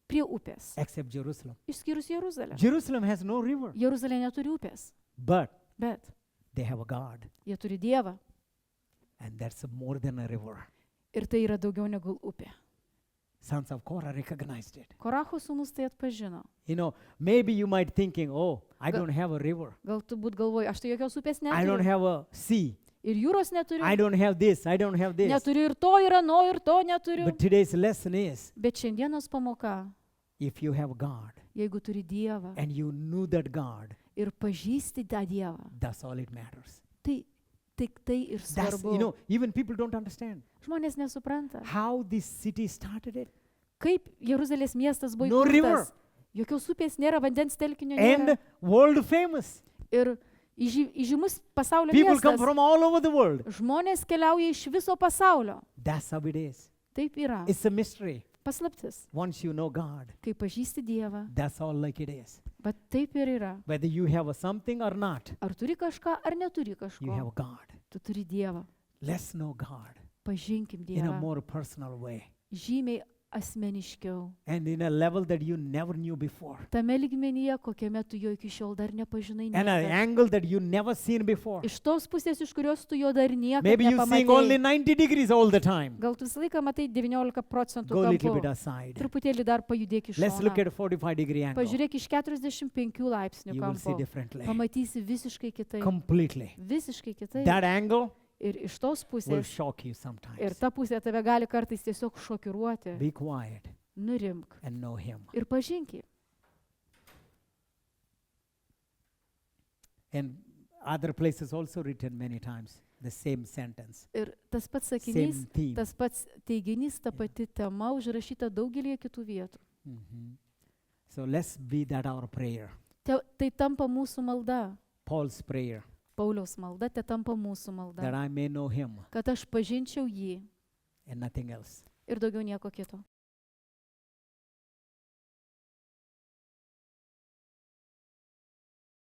prie upės. except Jerusalem. Išskyrus Jeruzalę. Jerusalem has no river, Jeruzalė neturi upės, but bet they have a God, jie turi Dievą. and that's more than a river. Ir tai yra daugiau negu upė. Sons of Korah recognized it. Koracho sūnus tai atpažino. You know, maybe you might thinking, oh, I Ga- don't have a river. Gal tu būt galvoji, aš tai jokios upės I don't neturiu. have a sea. Ir jūros neturiu. I don't have this. I don't have this. Neturiu ir to, ir ano, ir to neturiu. But today's lesson is, Bet šiandienos pamoka, if you have God jeigu turi Dievą and you knew that God, ir pažįsti tą Dievą, that's all it matters. tai tik tai ir That's, svarbu. you know, even people don't understand Žmonės nesupranta, how this city started it. kaip Jeruzalės miestas buvo No river. įkurtas. Jokios upės nėra, vandens telkinio And nėra. world famous. Ir įžymus pasaulio People come miestas. from all over the world. Žmonės keliauja iš viso pasaulio. That's how it is. Taip yra. It's a mystery. Paslaptis. Once you know God, Kai pažįsti Dievą, that's all like it is. bet taip ir yra. Whether you have a something or not, Ar turi kažką, ar neturi you kažko. have God. Tu turi Dievą. Let's know God Pažinkim in a Dievą. more personal way Žymiai asmeniškiau. and in a level that you never knew before. Tame lygmenyje, kokiame tu jo iki šiol dar nepažinai. And an niekad. angle that you never seen before. Iš tos pusės, iš kurios tu jo dar niekada Maybe you seeing only nepamatei. 90 degrees all the time. Gal tu visą laiką matai 19% Go a little bit kampu. aside. Truputėlį dar pajudėk iš Let's look šono. at a 45-degree angle. Pažiūrėk iš 45 laipsnių You will see kampo. differently. Pamatysi visiškai kitaip. Completely. Visiškai kitaip. That angle Ir iš tos will pusės, shock you ir sometimes. ta pusė tave gali kartais tiesiog šokiruoti. Be quiet Nurimk and know Him. ir pažink jį. And other places also written many times the same sentence, Ir tas pats same sakinys, theme. tas pats teiginys, ta pati tema užrašyta daugelį kitų vietų. Mhm. So let's be that our prayer. Tai tampa mūsų malda. Paul's prayer, Pauliaus malda, te tampa mūsų malda. that I may know Him Kad aš pažinčiau jį and nothing else. ir daugiau nieko kito.